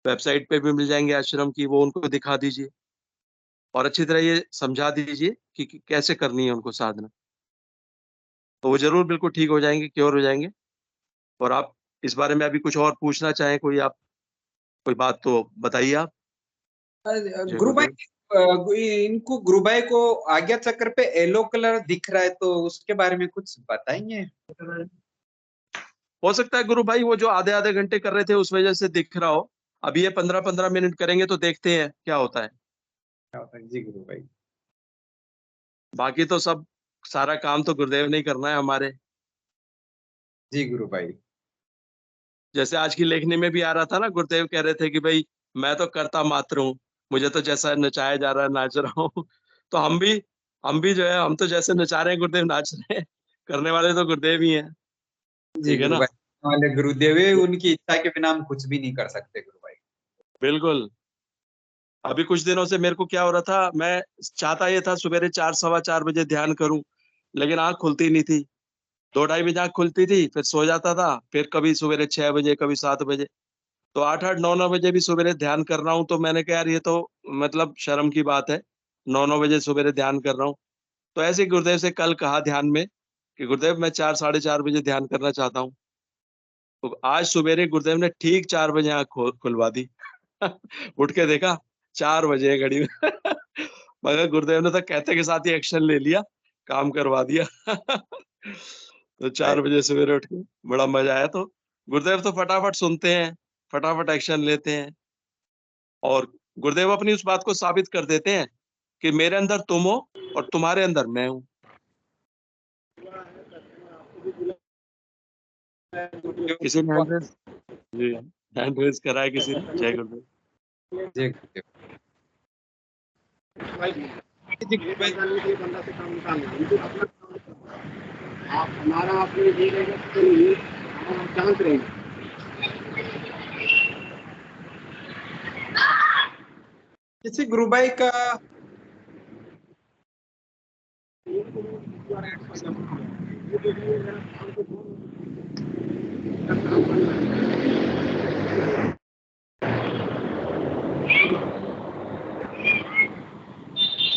वेबसाइट पे भी मिल जाएंगे आश्रम की, वो उनको दिखा दीजिए और अच्छी तरह ये समझा दीजिए कि कैसे करनी है उनको साधना। तो वो जरूर बिल्कुल ठीक हो जाएंगे, क्योर हो जाएंगे। और आप इस बारे में अभी कुछ और पूछना चाहें, कोई बात तो बताइए आप। जय गुरु भाई, गुरुदेव। इनको गुरु भाई को आज्ञा चक्र पे येलो कलर दिख रहा है, तो उसके बारे में कुछ बताएंगे? हो सकता है गुरु भाई वो जो आधे आधे घंटे कर रहे थे उस वजह से दिख रहा हो। अभी ये 15-15 मिनट करेंगे तो देखते हैं क्या होता है। जी गुरु भाई। बाकी तो सब सारा काम तो गुरुदेव ने ही करना है हमारे। जी गुरु भाई। जैसे आज की लेखनी में भी आ रहा था ना, गुरुदेव कह रहे थे कि भाई मैं तो करता मात्र हूँ, मुझे तो जैसा नचाया जा रहा है नाच रहा हूँ। तो हम भी जो है, हम तो जैसे नचा रहे हैं गुरुदेव नाच रहे हैं, करने वाले तो गुरुदेव ही हैं। जी ठीक है गुरु ना? भाई, वाले गुरुदेव है, उनकी इच्छा के बिना हम कुछ भी नहीं कर सकते गुरु भाई। बिल्कुल। अभी कुछ दिनों से मेरे को क्या हो रहा था, मैं चाहता ये था सवेरे 4-4:15 बजे ध्यान करूं, लेकिन आंख खुलती नहीं थी। 2-2:30 बजे आंख खुलती थी, फिर सो जाता था, फिर कभी सवेरे 6 बजे, कभी 7 बजे। तो 8-8, 9-9 बजे भी सवेरे ध्यान कर रहा हूँ। तो मैंने कहा यार ये तो मतलब शर्म की बात है, 9-9 बजे सवेरे ध्यान कर रहा हूँ। तो ऐसे ही गुरुदेव से कल कहा ध्यान में कि गुरुदेव मैं 4-4:30 बजे ध्यान करना चाहता हूँ। तो आज सवेरे गुरुदेव ने ठीक 4 बजे आंख खुलवा दी। उठ के देखा 4 बजे है घड़ी में। मगर गुरुदेव ने तो कहते के साथ ही एक्शन ले लिया, काम करवा दिया। तो 4 बजे सवेरे उठ के बड़ा मजा आया। तो गुरुदेव तो फटाफट सुनते हैं, फटाफट एक्शन लेते हैं, और गुरुदेव अपनी उस बात को साबित कर देते हैं कि मेरे अंदर तुम हो और तुम्हारे अंदर मैं हूँ। किसी ने हैंड रेज करा है किसी ने? जय गुरुदेव। जय गुरुदेव। जी गुरु भाई। आप हमारा अपने ये रहेगा तो नहीं, हम चांस रहेंगे। किसी गुरु भाई का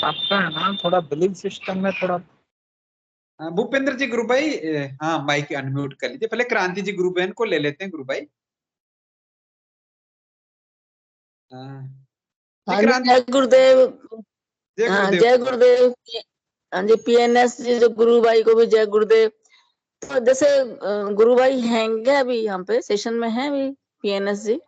आपका है ना थोड़ा बिलिंग सिस्टम में थोड़ा। भूपेंद्र जी गुरु भाई, हाँ माइक अनम्यूट कर लीजिए। पहले क्रांति जी गुरु बहन को ले लेते हैं गुरु भाई। हाँ जी, क्रांति, जय गुरुदेव। जय हाँ गुरुदेव। जय गुरुदेव। हाँ जी, पीएनएस जी जो गुरु भाई को भी जय गुरुदेव। तो जैसे गुरु भाई हैंगे अभी यहाँ पे सेशन में है अभी पीएनएस जी।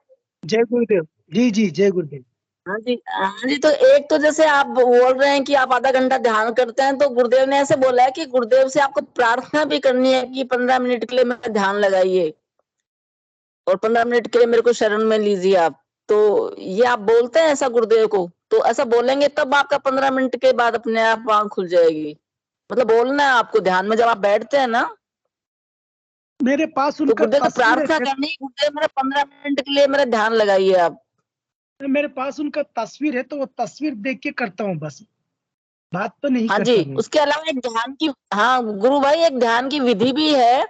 जय गुरुदेव। जी जी जय गुरुदेव। हाँ जी, हाँ जी। तो एक तो जैसे आप बोल रहे हैं कि आप आधा घंटा ध्यान करते हैं, तो गुरुदेव ने ऐसे बोला है कि गुरुदेव से आपको प्रार्थना भी करनी है कि 15 मिनट के लिए मेरा ध्यान लगाइए और 15 मिनट के लिए मेरे को शरण में लीजिए आप। तो ये आप बोलते हैं ऐसा गुरुदेव को? तो ऐसा बोलेंगे तब आपका 15 मिनट के बाद अपने आप आंख खुल जाएगी। मतलब बोलना है आपको ध्यान में जब आप बैठते हैं ना, मेरे पास तो उनका गुरुदेव को तस्वीर प्रार्थना है। करनी है, गुरुदेव मेरा 15 मिनट के लिए मेरा ध्यान लगाइए आप। मेरे पास उनका तस्वीर है, तो वो तस्वीर देख के करता हूँ बस, बात तो नहीं हाँ करता जी, मैं। उसके अलावा एक ध्यान की, हाँ गुरु भाई, एक ध्यान की विधि भी है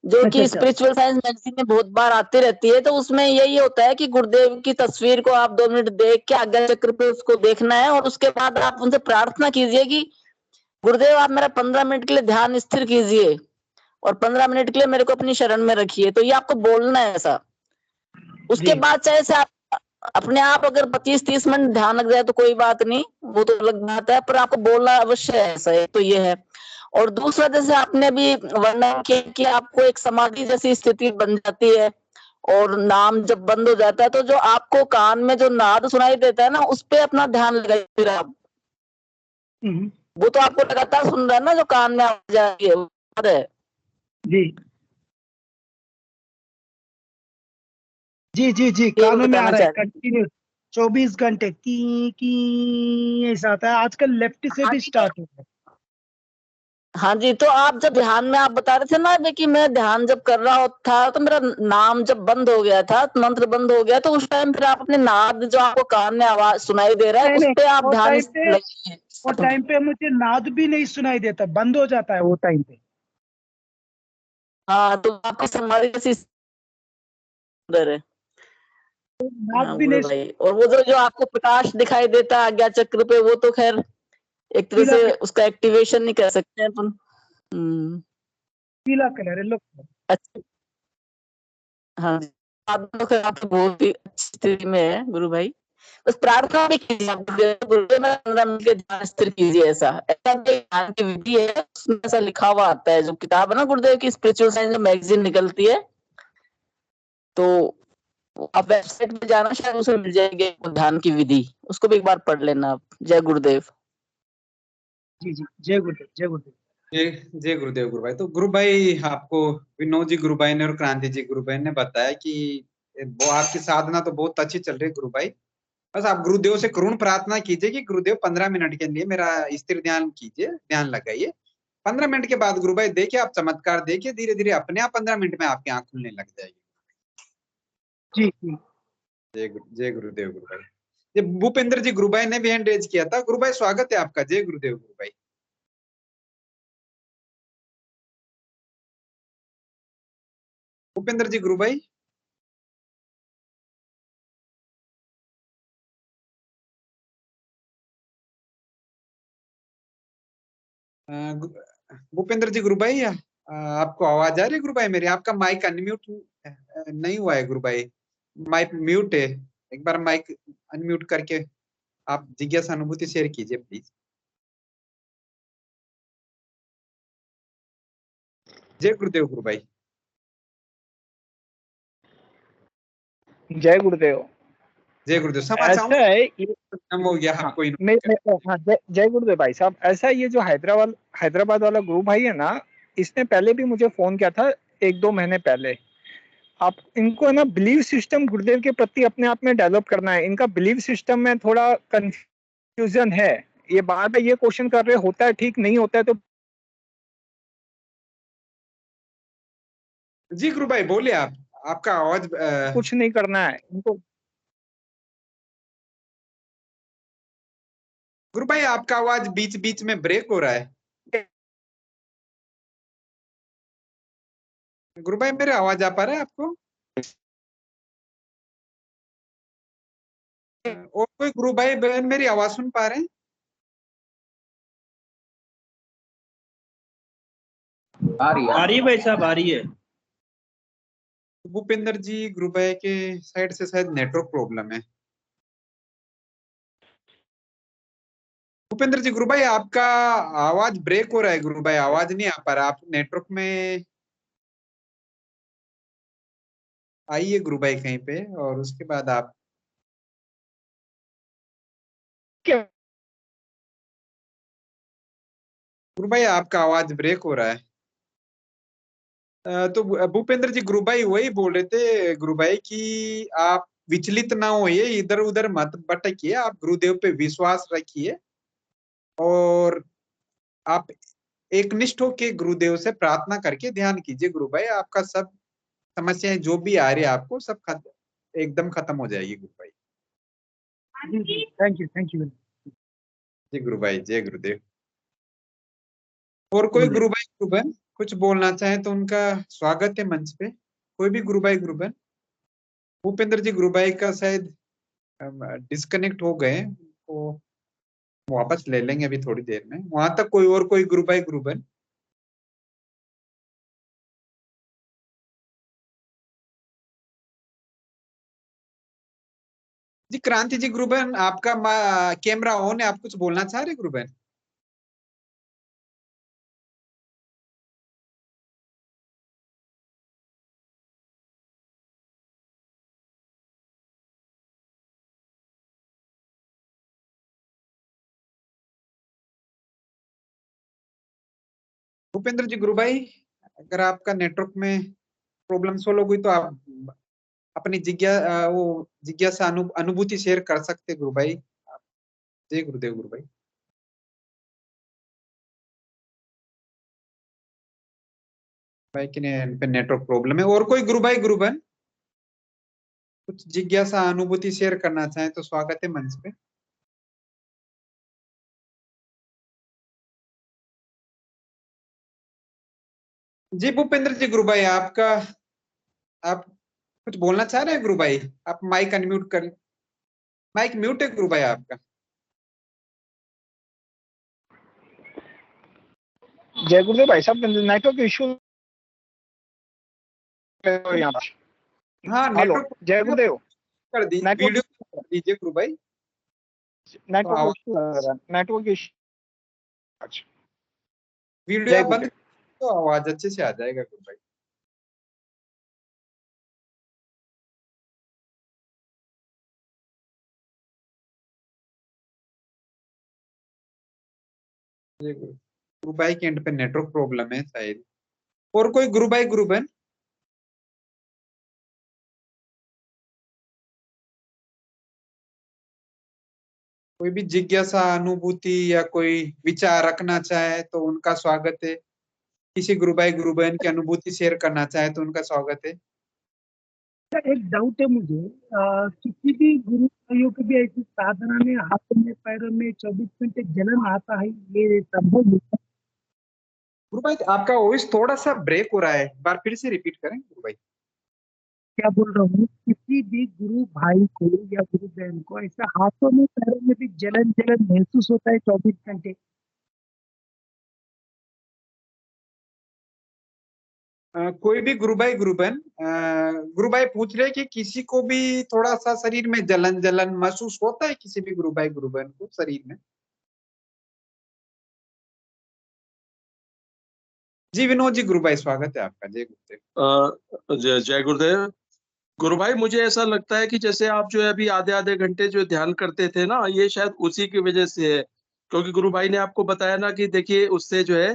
जो अच्छा कि अच्छा। स्पिरिचुअल साइंस मैगजीन में बहुत बार आती रहती है। तो उसमें यही होता है कि गुरुदेव की तस्वीर को आप 2 मिनट देख के आज्ञा चक्र पे उसको देखना है, और उसके बाद आप उनसे प्रार्थना कीजिए कि गुरुदेव आप मेरा 15 मिनट के लिए ध्यान स्थिर कीजिए और 15 मिनट के लिए मेरे को अपनी शरण में रखिए। तो ये आपको बोलना है ऐसा। उसके जी बाद चाहे से आप अपने आप अगर 25-30 मिनट ध्यान लग जाए तो कोई बात नहीं, वो तो अलग बात है, पर आपको बोलना अवश्य है ऐसा है। तो ये है। और दूसरा जैसे आपने भी वर्णन किया कि आपको एक समाधि जैसी स्थिति बन जाती है और नाम जब बंद हो जाता है तो जो आपको कान में जो नाद सुनाई देता है ना उस पे अपना ध्यान लगाइए फिर आप। वो तो आपको लगातार सुन रहा है ना जो कान में आवाज आ रही है वो याद है? जी जी जी जी ये कानों में आ बताना रहा है चाह रहे हैं। कंटिन्यू 24 घंटे की ऐसा आता है। आजकल लेफ्ट से हाँ भी जी स्टार्ट होता है। हाँ जी, तो आप जब ध्यान में आप बता रहे थे ना अभी कि मैं ध्यान जब कर रहा था तो मेरा नाम जब बंद हो गया था, मंत्र बंद हो गया, तो उस टाइम फिर आप अपने नाद जो आपको कान में आवाज सुनाई दे रहा है नहीं उस नहीं पे आप वो ध्यान टाइम पे लगाइए। वो टाइम पे मुझे नाद भी नहीं सुनाई देता, बंद हो जाता है वो टाइम पे। हाँ, तो आपकी समाधि जैसी सुंदर है। नाद हाँ भी गुरु नहीं भाई, और वो जो जो आपको प्रकाश दिखाई देता है आज्ञा चक्र पे, वो तो खैर एक तरह पीला से उसका एक्टिवेशन नहीं कह सकते हैं अपन। पीला कलर है, लोग अच्छा। हाँ जी, आप तो खैर आपकी बहुत ही अच्छी स्थिति में है गुरु भाई। बस प्रार्थना भी कीजिए आप गुरुदेव में 15 मिनट के ध्यान स्थिर कीजिए। ऐसा ऐसा भी ध्यान की विधि है, उसमें ऐसा लिखा हुआ आता है, जो किताब है ना गुरुदेव की स्पिरिचुअल साइंस जो मैगजीन निकलती है, तो आप वेबसाइट पे जाना, शायद उसमें मिल जाएगी आपको ध्यान की विधि, उसको भी एक बार पढ़ लेना आप। जय गुरुदेव। जी जी जय गुरुदेव जय गुरुदेव। जय गुरुदेव गुरु भाई। तो गुरु भाई आपको विनोद जी गुरु भाई ने और क्रांति जी गुरु भाई ने बताया कि वो आपकी साधना तो बहुत अच्छी चल रही है गुरु भाई। बस आप गुरुदेव से करुण प्रार्थना कीजिए कि गुरुदेव 15 मिनट के लिए मेरा स्थिर ध्यान कीजिए, ध्यान लगाइए। 15 मिनट के बाद गुरु भाई देखिए आप चमत्कार देखिए, धीरे धीरे अपने आप 15 मिनट में आपकी आंख खुलने लग जाएगी। जी जी जय गुरुदेव गुरु भाई। ये भूपेंद्र जी गुरु भाई ने भी हैंड रेज किया था। गुरु भाई स्वागत है आपका। जय गुरुदेव गुरु भाई। भूपेंद्र जी गुरु भाई। भूपेंद्र जी गुरु भाई, आपको आवाज आ रही है गुरु भाई मेरी? आपका माइक अनम्यूट नहीं हुआ है गुरु भाई, माइक म्यूट है। एक बार माइक अनम्यूट करके आप जिज्ञासा अनुभूति शेयर कीजिए प्लीज। जय गुरुदेव गुरु भाई। जय गुरुदेव। जय गुरुदेव। क्षमा ऐसा चाहूंगा, है ये, कम हो गया हाँ, आपको हाँ, जय गुरुदेव भाई साहब। ऐसा है, ये जो हैदराबाद वाला गुरु भाई है ना, इसने पहले भी मुझे फोन किया था 1-2 महीने पहले। आप इनको है ना बिलीव सिस्टम गुरुदेव के प्रति अपने आप में डेवलप करना है। इनका बिलीव सिस्टम में थोड़ा कंफ्यूजन है। ये बार बार ये क्वेश्चन कर रहे होता है ठीक, नहीं होता है तो जी गुरु भाई बोलिए आप, आपका आवाज कुछ नहीं करना है इनको। गुरु भाई आपका आवाज बीच बीच में ब्रेक हो रहा है। गुरु भाई मेरा आवाज आ पा रहा है आपको? और कोई गुरु भाई बहन मेरी आवाज सुन पा रहे हैं? आ रही है भाई साहब, आ रही है। भूपेंद्र जी गुरु भाई के साइड से शायद नेटवर्क प्रॉब्लम है। भूपेंद्र जी गुरु भाई आपका आवाज ब्रेक हो रहा है गुरु भाई, आवाज नहीं आ पा रहा। आप नेटवर्क में आइए गुरु भाई कहीं पे, और उसके बाद आप। गुरु भाई आपका आवाज ब्रेक हो रहा है। तो भूपेंद्र जी गुरु भाई वही बोल रहे थे गुरु भाई कि आप विचलित ना होइए, इधर उधर मत भटकिए, आप गुरुदेव पे विश्वास रखिए और आप एकनिष्ठ होके गुरुदेव से प्रार्थना करके ध्यान कीजिए गुरु भाई। आपका सब समस्याएं जो भी आ रही है आपको सब एकदम खत्म हो जाएगी गुरु भाई। Thank you. जी गुरु भाई। जय गुरुदेव। और कोई गुरुदेव। गुरु भाई गुरु बहन कुछ बोलना चाहे तो उनका स्वागत है मंच पे। कोई भी गुरु भाई गुरु बहन। भूपेंद्र जी गुरु भाई का शायद डिस्कनेक्ट हो गए, तो वापस ले लेंगे अभी थोड़ी देर में। वहां तक कोई और कोई गुरु भाई गुरु बहन। जी क्रांति जी गुरु बहन, आपका कैमरा ऑन है, आप कुछ बोलना चाह रहे गुरु बहन? भूपेंद्र जी, गुरु भाई, अगर आपका नेटवर्क में प्रॉब्लम सोल्व हुई तो आप अपनी जिज्ञासा अनुभूति शेयर कर सकते गुरु भाई। जय गुरुदेव गुरु भाई। भाई के नेटवर्क प्रॉब्लम है। और कोई गुरु भाई, गुरु बहन कुछ जिज्ञासा अनुभूति शेयर करना चाहे तो स्वागत है मंच पे। जी भूपेंद्र जी, गुरु भाई आपका, आप कुछ बोलना चाह रहे हैं गुरु भाई? आप माइक अनम्यूट कर, माइक म्यूट है गुरु भाई आपका। जय गुरुदेव भाई साहब, नेटवर्क इशू यहाँ पर। हाँ, हेलो, नेटवर्क जय गुरुदेव। कर दी, नेटवर्क वीडियो कर दीजिए गुरु भाई। नेटवर्क इशू लग रहा है, नेटवर्क इशू। अच्छा, वीडियो जय आप बंद गुरुदेव। तो आवाज अच्छे से आ जाएगा गुरु भाई। जी गुरु भाई के एंड पे नेटवर्क प्रॉब्लम है शायद। और कोई गुरु भाई, गुरु बहन कोई भी जिज्ञासा अनुभूति या कोई विचार रखना चाहे तो उनका स्वागत है। किसी गुरु भाई, गुरु बहन की अनुभूति शेयर करना चाहे तो उनका स्वागत है। एक डाउट है मुझे, किसी भी गुरु भाइयों के भी ऐसी साधना में हाथों में पैरों में 24 घंटे जलन आता है, ये संभव है? गुरु भाई आपका वॉइस थोड़ा सा ब्रेक हो रहा है, एक बार फिर से रिपीट करें गुरु भाई। क्या बोल रहा हूँ, किसी भी गुरु भाई को या गुरु बहन को ऐसा हाथों में पैरों में भी जलन जलन महसूस होता है 24 घंटे? कोई भी गुरु भाई, गुरु बहन, गुरु भाई पूछ रहे कि किसी को भी थोड़ा सा शरीर में जलन जलन महसूस होता है, किसी भी गुरु भाई, गुरु बहन को शरीर में? जी विनोद जी, गुरु भाई स्वागत है आपका। जय गुरुदेव। जय गुरुदेव। गुरु भाई, मुझे ऐसा लगता है कि जैसे आप जो है अभी आधे आधे घंटे जो ध्यान करते थे ना, ये शायद उसी की वजह से है। क्योंकि गुरु भाई ने आपको बताया ना कि देखिए उससे जो है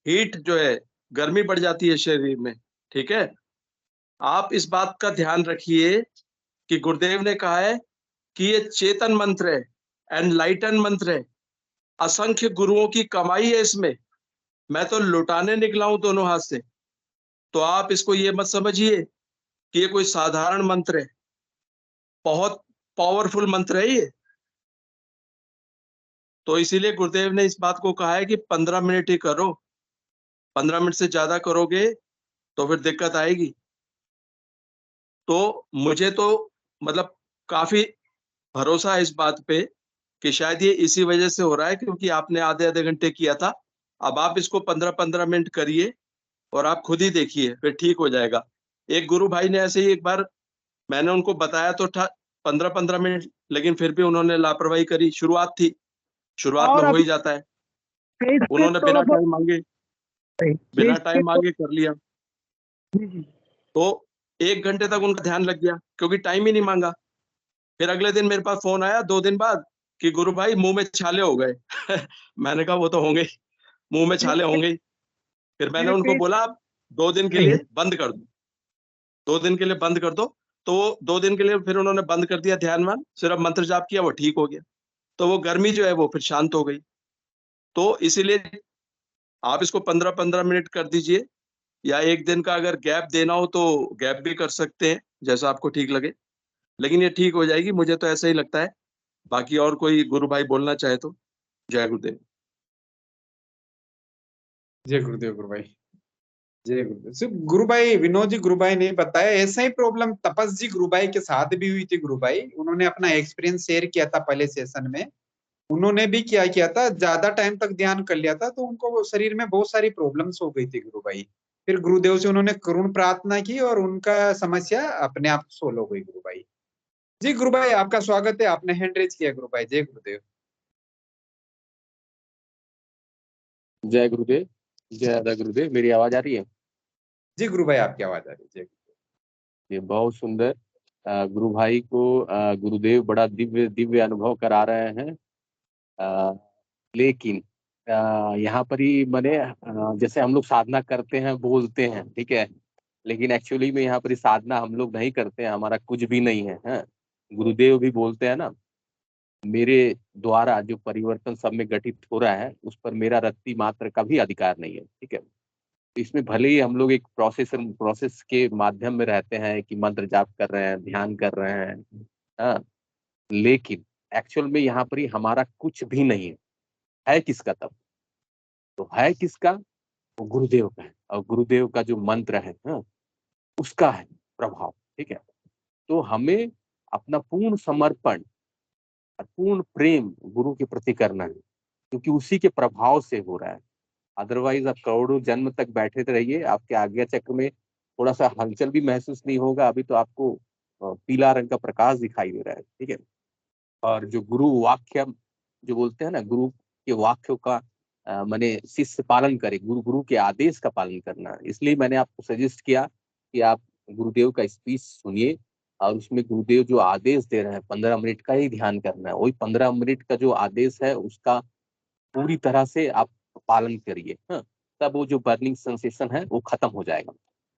हीट जो है, गर्मी बढ़ जाती है शरीर में। ठीक है, आप इस बात का ध्यान रखिए कि गुरुदेव ने कहा है कि ये चेतन मंत्र है, एनलाइटन मंत्र है, असंख्य गुरुओं की कमाई है इसमें। मैं तो लुटाने निकला हूं दोनों हाथ से। तो आप इसको ये मत समझिए कि ये कोई साधारण मंत्र है, बहुत पावरफुल मंत्र है ये। तो इसीलिए गुरुदेव ने इस बात को कहा है कि 15 मिनट ही करो। 15 मिनट से ज्यादा करोगे तो फिर दिक्कत आएगी। तो मुझे तो मतलब काफी भरोसा है इस बात पे कि शायद ये इसी वजह से हो रहा है, क्योंकि आपने आधे आधे घंटे किया था। अब आप इसको 15-15 मिनट करिए और आप खुद ही देखिए, फिर ठीक हो जाएगा। एक गुरु भाई ने ऐसे ही एक बार, मैंने उनको बताया तो था 15-15 मिनट, लेकिन फिर भी उन्होंने लापरवाही करी। शुरुआत थी, शुरुआत में और हो ही अभी जाता है। फेस पे उन्होंने थोड़ा बहुत बिना फेस पे टाइम मांगे कर लिया। जी। तो 1 घंटे तक उनका ध्यान लग गया, क्योंकि टाइम ही नहीं मांगा। फिर अगले दिन मेरे पास फोन आया 2 दिन बाद कि गुरु भाई मुंह में छाले हो गए। मैंने कहा वो तो होंगे ही, मुंह में छाले होंगे ही। फिर मैंने मेरे उनको फेस बोला आप 2 दिन के लिए बंद कर दो, 2 दिन के लिए बंद कर दो। तो 2 दिन के लिए फिर उन्होंने बंद कर दिया, ध्यान सिर्फ मंत्र जाप किया, वो ठीक हो गया। तो वो गर्मी जो है वो फिर शांत हो गई। तो इसीलिए आप इसको 15-15 मिनट कर दीजिए, या 1 दिन का अगर गैप देना हो तो गैप भी कर सकते हैं, जैसा आपको ठीक लगे। लेकिन ये ठीक हो जाएगी, मुझे तो ऐसा ही लगता है। बाकी और कोई गुरु भाई बोलना चाहे तो। जय गुरुदेव। जय गुरुदेव गुरु भाई। जय गुरुदेव। सिर्फ गुरु भाई विनोद जी, गुरु भाई ने बताया, ऐसा ही प्रॉब्लम तपस जी गुरु भाई के साथ भी हुई थी गुरु भाई। उन्होंने अपना एक्सपीरियंस शेयर किया था पहले सेशन में। उन्होंने भी क्या किया था, ज्यादा टाइम तक ध्यान कर लिया था तो उनको वो शरीर में बहुत सारी प्रॉब्लम्स हो गई थी गुरु भाई। फिर गुरुदेव से उन्होंने करुण प्रार्थना की और उनका समस्या अपने आप सोल्व हो गई गुरु भाई। जी गुरु भाई आपका स्वागत है, आपने हैंड रेज किया गुरु भाई। जय गुरुदेव। जय गुरुदेव। जय दादा गुरुदेव। मेरी आवाज आ रही है? जी गुरु भाई आपकी आवाज आ रही है। जय गुरुदेव। ये बहुत सुंदर। गुरु भाई को गुरुदेव बड़ा दिव्य दिव्य अनुभव करा रहे हैं। लेकिन यहाँ पर ही मैंने जैसे हम लोग साधना करते हैं, बोलते हैं, ठीक है, लेकिन एक्चुअली में यहाँ पर ही साधना हम लोग नहीं करते हैं, हमारा कुछ भी नहीं है, हाँ? गुरुदेव भी बोलते हैं ना, मेरे द्वारा जो परिवर्तन सब में घटित हो रहा है उस पर मेरा रत्ती मात्र का भी अधिकार नहीं है, ठीक है। इसमें भले ही हम लोग एक प्रोसेस के माध्यम में रहते हैं कि मंत्र जाप कर रहे हैं, ध्यान कर रहे हैं, हाँ, लेकिन एक्चुअल में यहाँ पर ही हमारा कुछ भी नहीं है किसका तब? तो है किसका? वो गुरुदेव का है, और गुरुदेव का जो मंत्र है, हाँ, उसका है प्रभाव, ठीक है। तो हमें अपना पूर्ण समर्पण और पूर्ण प्रेम गुरु के प्रति करना है, क्योंकि उसी के प्रभाव से हो रहा है। अदरवाइज आप करोड़ों जन्म तक बैठे रहिए, आपके आज्ञा चक्र में थोड़ा सा हलचल भी महसूस नहीं होगा। अभी तो आपको पीला रंग का प्रकाश दिखाई दे रहा है, ठीक है। और जो गुरु वाक्य जो बोलते हैं ना, गुरु के वाक्यों का मैंने शिष्य पालन करे, गुरु के आदेश का पालन करना। इसलिए मैंने आपको सजेस्ट किया कि आप गुरुदेव का स्पीच सुनिए, और उसमें गुरुदेव जो आदेश दे रहे हैं 15 मिनट का ही ध्यान करना है। वही 15 मिनट का जो आदेश है उसका पूरी तरह से आप पालन करिए, हाँ, तब वो जो बर्निंग सेंसेशन है वो खत्म हो जाएगा।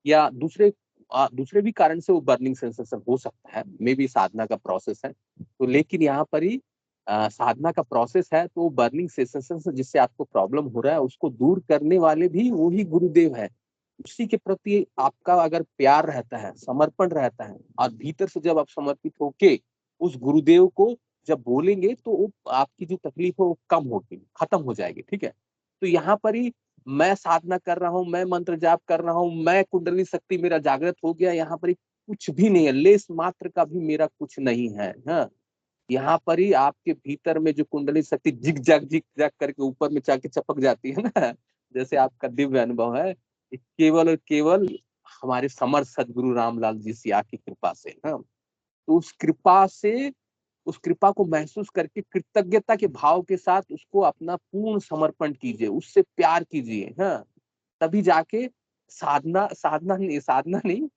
या दूसरे भी कारण से वो बर्निंग सेंसेशन हो सकता है, मे बी साधना का प्रोसेस है, तो लेकिन यहाँ पर ही साधना का प्रोसेस है, तो बर्निंग सेंसेशन से जिससे आपको प्रॉब्लम हो रहा है उसको दूर करने वाले भी वही गुरुदेव है। उसी के प्रति आपका अगर प्यार रहता है, समर्पण रहता है, और भीतर से जब आप समर्पित होके उस गुरुदेव को जब बोलेंगे, तो वो आपकी जो तकलीफ है वो कम होगी, खत्म हो जाएगी, ठीक है। तो यहाँ पर ही मैं साधना कर रहा हूँ, मैं मंत्र जाप कर रहा हूँ, मैं कुंडली शक्ति मेरा जागृत हो गया, यहाँ पर ही कुछ भी नहीं है, लेस मात्र का भी मेरा कुछ नहीं है, हाँ। यहाँ पर ही आपके भीतर में जो कुंडली शक्ति जिग जाग करके ऊपर में जाके चपक जाती है ना, जैसे आपका दिव्य अनुभव है, ये केवल और केवल हमारे समर्थ सदगुरु रामलाल जी सिया की कृपा से, हाँ। तो उस कृपा को महसूस करके कृतज्ञता के भाव के साथ उसको अपना पूर्ण समर्पण कीजिए, उससे प्यार कीजिए, हाँ। तभी जाके साधना नहीं,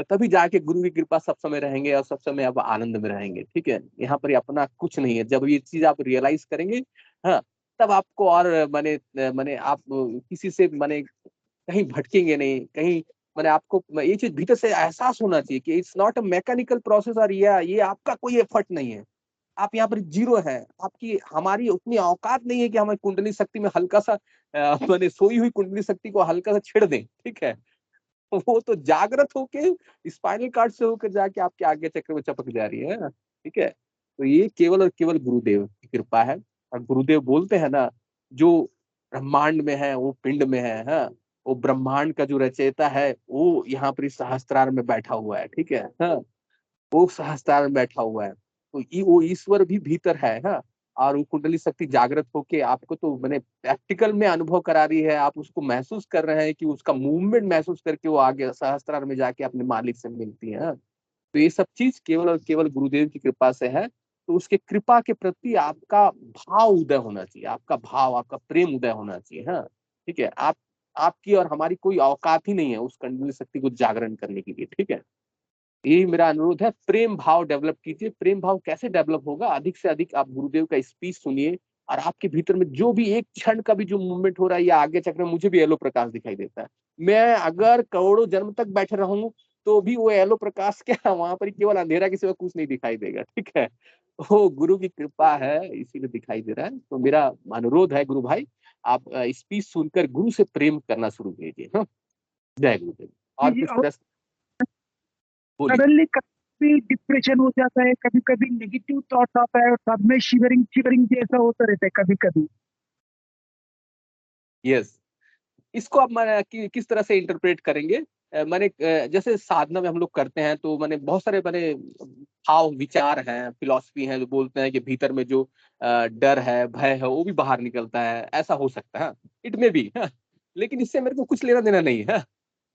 तभी जाके गुरु की कृपा सब समय रहेंगे, और सब समय आप आनंद में रहेंगे, ठीक है। यहाँ पर अपना कुछ नहीं है, जब ये चीज आप रियलाइज करेंगे, हाँ, तब आपको और माने आप किसी से माने कहीं भटकेंगे नहीं, कहीं मैंने आपको ये चीज भीतर से एहसास होना चाहिए कि it's not a mechanical process, और ये आपका कोई एफर्ट नहीं है, आप यहाँ पर जीरो है। आपकी हमारी उतनी औकात नहीं है कि हमारी कुंडली शक्ति में हल्का सा मैंने सोई हुई कुंडली शक्ति को हल्का सा छेड़ दें, ठीक है। वो तो जागृत होके स्पाइनल कार्ड से होकर जाके आपके आगे चक्र में चपक जा रही है, ठीक है। तो ये केवल और केवल गुरुदेव की कृपा है। और गुरुदेव बोलते हैं ना, जो ब्रह्मांड में है वो पिंड में है, हाँ। वो ब्रह्मांड का जो रचयिता है वो यहाँ पर इस सहस्त्रार में बैठा हुआ है, ठीक है, हाँ। वो सहस्त्रार में बैठा हुआ है, तो वो ईश्वर भी भीतर है, हाँ। और वो कुंडली शक्ति जागृत होके आपको तो मैंने प्रैक्टिकल में अनुभव करा रही है, आप उसको महसूस कर रहे हैं कि उसका मूवमेंट महसूस करके वो आगे सहस्त्रार में जाके अपने मालिक से मिलती है, हाँ। तो ये सब चीज केवल और केवल गुरुदेव की कृपा से है। तो उसके कृपा के प्रति आपका भाव उदय होना चाहिए, आपका भाव, आपका प्रेम उदय होना चाहिए, हाँ, ठीक है। आपकी और हमारी कोई औकात ही नहीं है उस कुंडली शक्ति को जागरण करने के लिए, ठीक है। यही मेरा अनुरोध है, प्रेम भाव डेवलप कीजिए। प्रेम भाव कैसे डेवलप होगा? अधिक से अधिक आप गुरुदेव का स्पीच सुनिए, और आपके भीतर में जो भी एक क्षण का भी जो मूवमेंट हो रहा है, या आगे चक्र में मुझे भी येलो प्रकाश दिखाई देता है, मैं अगर करोड़ों जन्म तक बैठे रहूं तो भी वो येलो प्रकाश क्या, वहां पर केवल अंधेरा के सिवा कुछ नहीं दिखाई देगा, ठीक है। वो गुरु की कृपा है, इसीलिए दिखाई दे रहा है। तो मेरा अनुरोध है गुरु भाई, आप स्पीच सुनकर गुरु से प्रेम करना शुरू कीजिए, हाँ। जय गुरुदेव। और जी, कुछ और प्रश्न? बोलिए। सडनली कभी डिप्रेशन हो जाता है, कभी कभी नेगेटिव थॉट आता है, और सब में शिवरिंग शिवरिंग जैसा होता रहता है कभी कभी। यस, इसको आप किस तरह से इंटरप्रेट करेंगे? जैसे साधना में हम लोग करते हैं, तो बहुत सारे भाव विचार हैं, फिलॉसफी है, जो बोलते हैं कि भीतर में जो डर है, भय है, वो भी बाहर निकलता है, ऐसा हो सकता है, इट में भी, हाँ। लेकिन इससे मेरे को कुछ लेना देना नहीं है।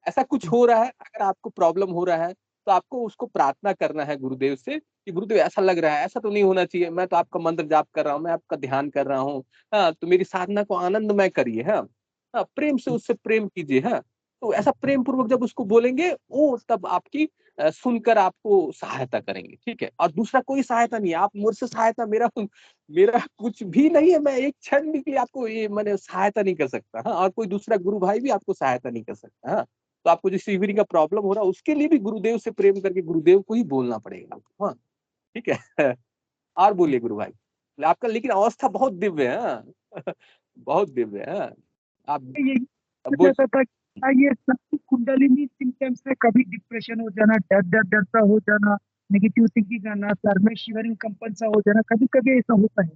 ऐसा कुछ हो रहा है, अगर आपको प्रॉब्लम हो रहा है, तो आपको उसको प्रार्थना करना है गुरुदेव से कि गुरुदेव ऐसा लग रहा है, ऐसा तो नहीं होना चाहिए, मैं तो आपका मंत्र जाप कर रहा हूँ, मैं आपका ध्यान कर रहा हूँ, हाँ, तो मेरी साधना को आनंदमय करिए, हाँ। हाँ, प्रेम से उससे प्रेम कीजिए, हाँ। तो ऐसा प्रेम पूर्वक जब उसको बोलेंगे, वो तब आपकी सुनकर आपको सहायता करेंगे, ठीक है। और दूसरा कोई सहायता नहीं है, आप मुझसे सहायता, मेरा मेरा कुछ भी नहीं है, मैं एक क्षण भी के लिए आपको ये मैंने सहायता नहीं कर सकता, हाँ। और कोई दूसरा गुरु भाई भी आपको सहायता नहीं कर सकता, हाँ। तो आपको जो शिवरिंग का प्रॉब्लम हो रहा है, उसके लिए भी गुरुदेव से प्रेम करके गुरुदेव को ही बोलना पड़ेगा आपको, हाँ, ठीक है। और बोलिए गुरु भाई, आपका लेकिन अवस्था बहुत दिव्य है, हाँ। बहुत दिव्य है, हाँ। आप ये बोल कहता था क्या ये सब कुंडलिनी सिम्टम्स से कभी डिप्रेशन हो जाना, डर सा हो जाना, नेगेटिव थिंकिंग आना, सर में शिवरिंग कंपन सा हो जाना, कभी कभी ऐसा होता है?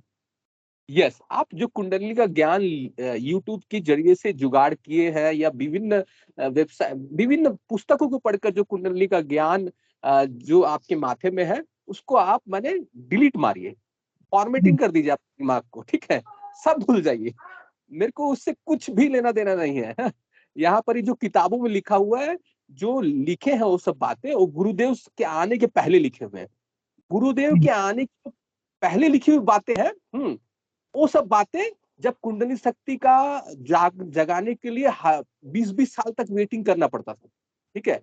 यस, आप जो कुंडलिनी का ज्ञान यूट्यूब के जरिए से जुगाड़ किए हैं, या विभिन्न वेबसाइट, विभिन्न पुस्तकों को पढ़कर जो कुंडलिनी का ज्ञान जो आपके माथे में है, उसको आप माने डिलीट मारिए, फॉर्मेटिंग कर दीजिए अपने दिमाग को, ठीक है। सब भूल जाइए, मेरे को उससे कुछ भी लेना देना नहीं है। यहाँ पर ही जो किताबों में लिखा हुआ है, जो लिखे हैं वो सब बातें, वो गुरुदेव के आने के पहले लिखे हुए हैं। गुरुदेव के आने के पहले लिखी हुई बातें हैं, वो सब बातें जब कुंडली शक्ति का जगाने के लिए 20-20 साल तक वेटिंग करना पड़ता था, ठीक है।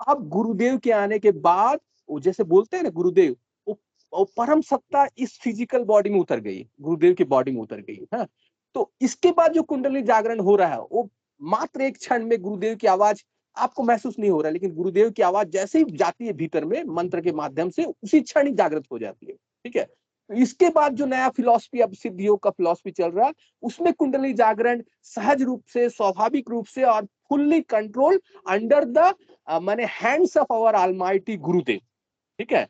अब गुरुदेव के आने के बाद, वो जैसे बोलते हैं ना, गुरुदेव वो परम सत्ता इस फिजिकल बॉडी में उतर गई, गुरुदेव की बॉडी में उतर गई, हाँ। तो इसके बाद जो कुंडली जागरण हो रहा है, वो मात्र एक क्षण में गुरुदेव की आवाज आपको महसूस नहीं हो रहा है, लेकिन गुरुदेव की आवाज जैसे ही जाती है भीतर में मंत्र के माध्यम से, उसी क्षण ही जागृत हो जाती है, ठीक है। तो इसके बाद जो नया फिलॉसफी, अब सिद्ध योग का फिलॉसफी चल रहा है, उसमें कुंडली जागरण सहज रूप से, स्वाभाविक रूप से और फुल्ली कंट्रोल अंडर द माने हैंड्स ऑफ आवर ऑलमाइटी गुरुदेव, ठीक है।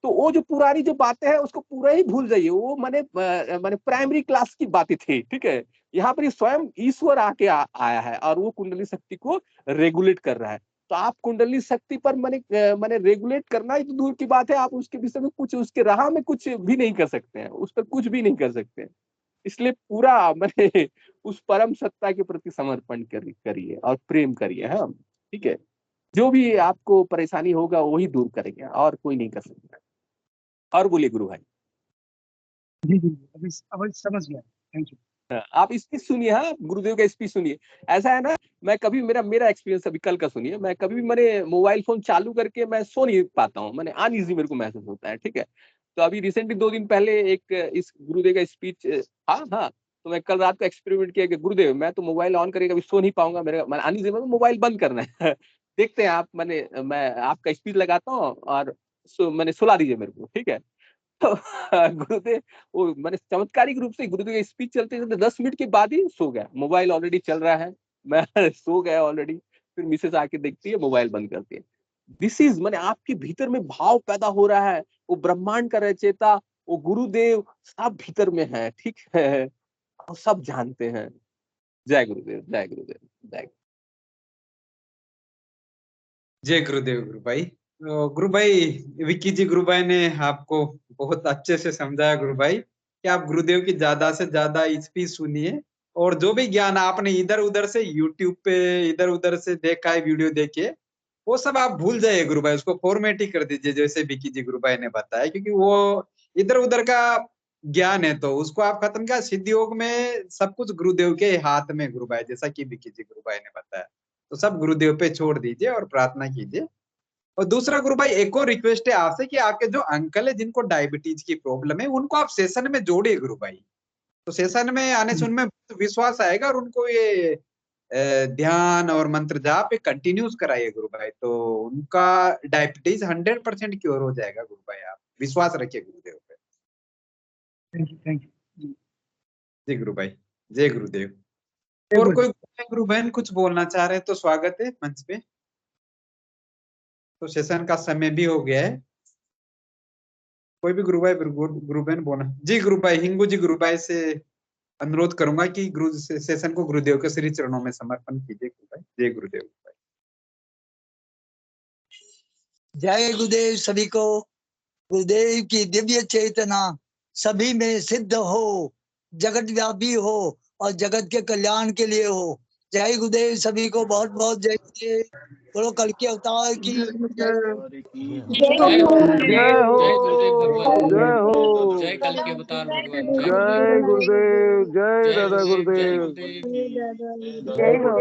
तो वो जो पुरानी जो बातें हैं उसको पूरा ही भूल जाइए, वो माने प्राइमरी क्लास की बातें थी, ठीक है। यहाँ पर स्वयं ईश्वर आके आया है और वो कुंडली शक्ति को रेगुलेट कर रहा है। तो आप कुंडली शक्ति पर माने रेगुलेट करना ही तो दूर की बात है, आप उसके विषय में कुछ, उसके राह में कुछ भी नहीं कर सकते हैं, उस पर कुछ भी नहीं कर सकते हैं। इसलिए पूरा माने उस परम सत्ता के प्रति समर्पण करिए और प्रेम करिए, हाँ, ठीक है। जो भी आपको परेशानी होगा वही दूर करेंगे, और कोई नहीं कर सकता। और बोलिए गुरु भाई। जी जी, अभी समझ गया, थैंक यू। आप स्पीच सुनिए, हाँ, गुरुदेव का स्पीच सुनिए। ऐसा है ना, मैं कभी मेरा एक्सपीरियंस अभी कल का सुनिए, मैं कभी भी मैंने मोबाइल फोन चालू करके मैं सो नहीं पाता हूँ, मैंने अनईजी मेरे को महसूस होता है, ठीक है। तो अभी रिसेंटली 2 दिन पहले एक इस गुरुदेव का स्पीच, हाँ हाँ, तो मैं कल रात को एक्सपेरिमेंट किया कि गुरुदेव मैं तो मोबाइल ऑन करके कभी सो नहीं पाऊंगा, मेरा मैं अनईजी, मैं मोबाइल बंद करना है। देखते हैं आप, मैं आपका स्पीच लगाता हूँ और मैंने सुला दीजिए मेरे को, ठीक है। तो गुरुदेव वो मैंने चमत्कारिक रूप से गुरुदेव का स्पीच चलते चलते 10 मिनट के बाद ही सो गया, मोबाइल ऑलरेडी चल रहा है, मैं सो गया ऑलरेडी। फिर मिसेस आके देखती है, मोबाइल बंद करती है। दिस इज माने आपके भीतर में भाव पैदा हो रहा है, वो ब्रह्मांड का रचयिता, वो गुरुदेव सब भीतर में है, ठीक है, और सब जानते हैं। जय गुरुदेव, जय गुरुदेव, जय। जय गुरुदेव गुरु भाई। गुरु भाई, विक्की जी गुरु भाई ने आपको बहुत अच्छे से समझाया गुरु भाई, कि आप गुरुदेव की ज्यादा से ज्यादा स्पीच सुनिए, और जो भी ज्ञान आपने इधर उधर से यूट्यूब पे इधर उधर से देखा है, वीडियो देखे, वो सब आप भूल जाइए गुरु भाई, उसको फॉर्मेट ही कर दीजिए जैसे विक्की जी गुरु भाई ने बताया, क्योंकि वो इधर उधर का ज्ञान है, तो उसको आप खत्म किया। सिद्ध योग में सब कुछ गुरुदेव के हाथ में गुरु भाई, जैसा कि विक्की जी गुरु भाई ने बताया, तो सब गुरुदेव पे छोड़ दीजिए और प्रार्थना कीजिए। और दूसरा गुरु भाई, एक और रिक्वेस्ट है आपसे, कि आपके जो अंकल है जिनको डायबिटीज की प्रॉब्लम है, उनको आप सेशन में जोड़िए गुरु भाई, तो सेशन में आने से उनमें विश्वास आएगा, और उनको ये ध्यान और मंत्र जाप पे कंटिन्यूस कराइए गुरु भाई, तो उनका डायबिटीज 100% क्योर हो जाएगा गुरु भाई, आप विश्वास रखिए गुरुदेव पे। Thank you. जी गुरु भाई, जय गुरुदेव। और कोई गुरु बहन कुछ बोलना चाह रहे हैं तो स्वागत है मंच पे। तो सेशन का समय भी हो गया है, कोई भी गुरु भाई गुरु बहन बोलना। जी गुरु भाई, हिंगू जी गुरु भाई से अनुरोध करूंगा कि गुरु सेशन को गुरुदेव के श्री चरणों में समर्पण कीजिए गुरु भाई। जय गुरुदेव भाई। जय गुरुदेव सभी को। गुरुदेव की दिव्य चेतना सभी में सिद्ध हो, जगत व्यापी हो और जगत के कल्याण के लिए हो। जय गुरुदेव सभी को, बहुत बहुत जय गुरुदेव। बोलो कल के अवतार की जय जय हो, जय हो, जय गुरुदेव भगवान, जय हो, जय कल के अवतार भगवान, जय जय गुरुदेव, गुरुदेव, जय दादा जय गुरुदेव, गुरुदेव जी। जय हो।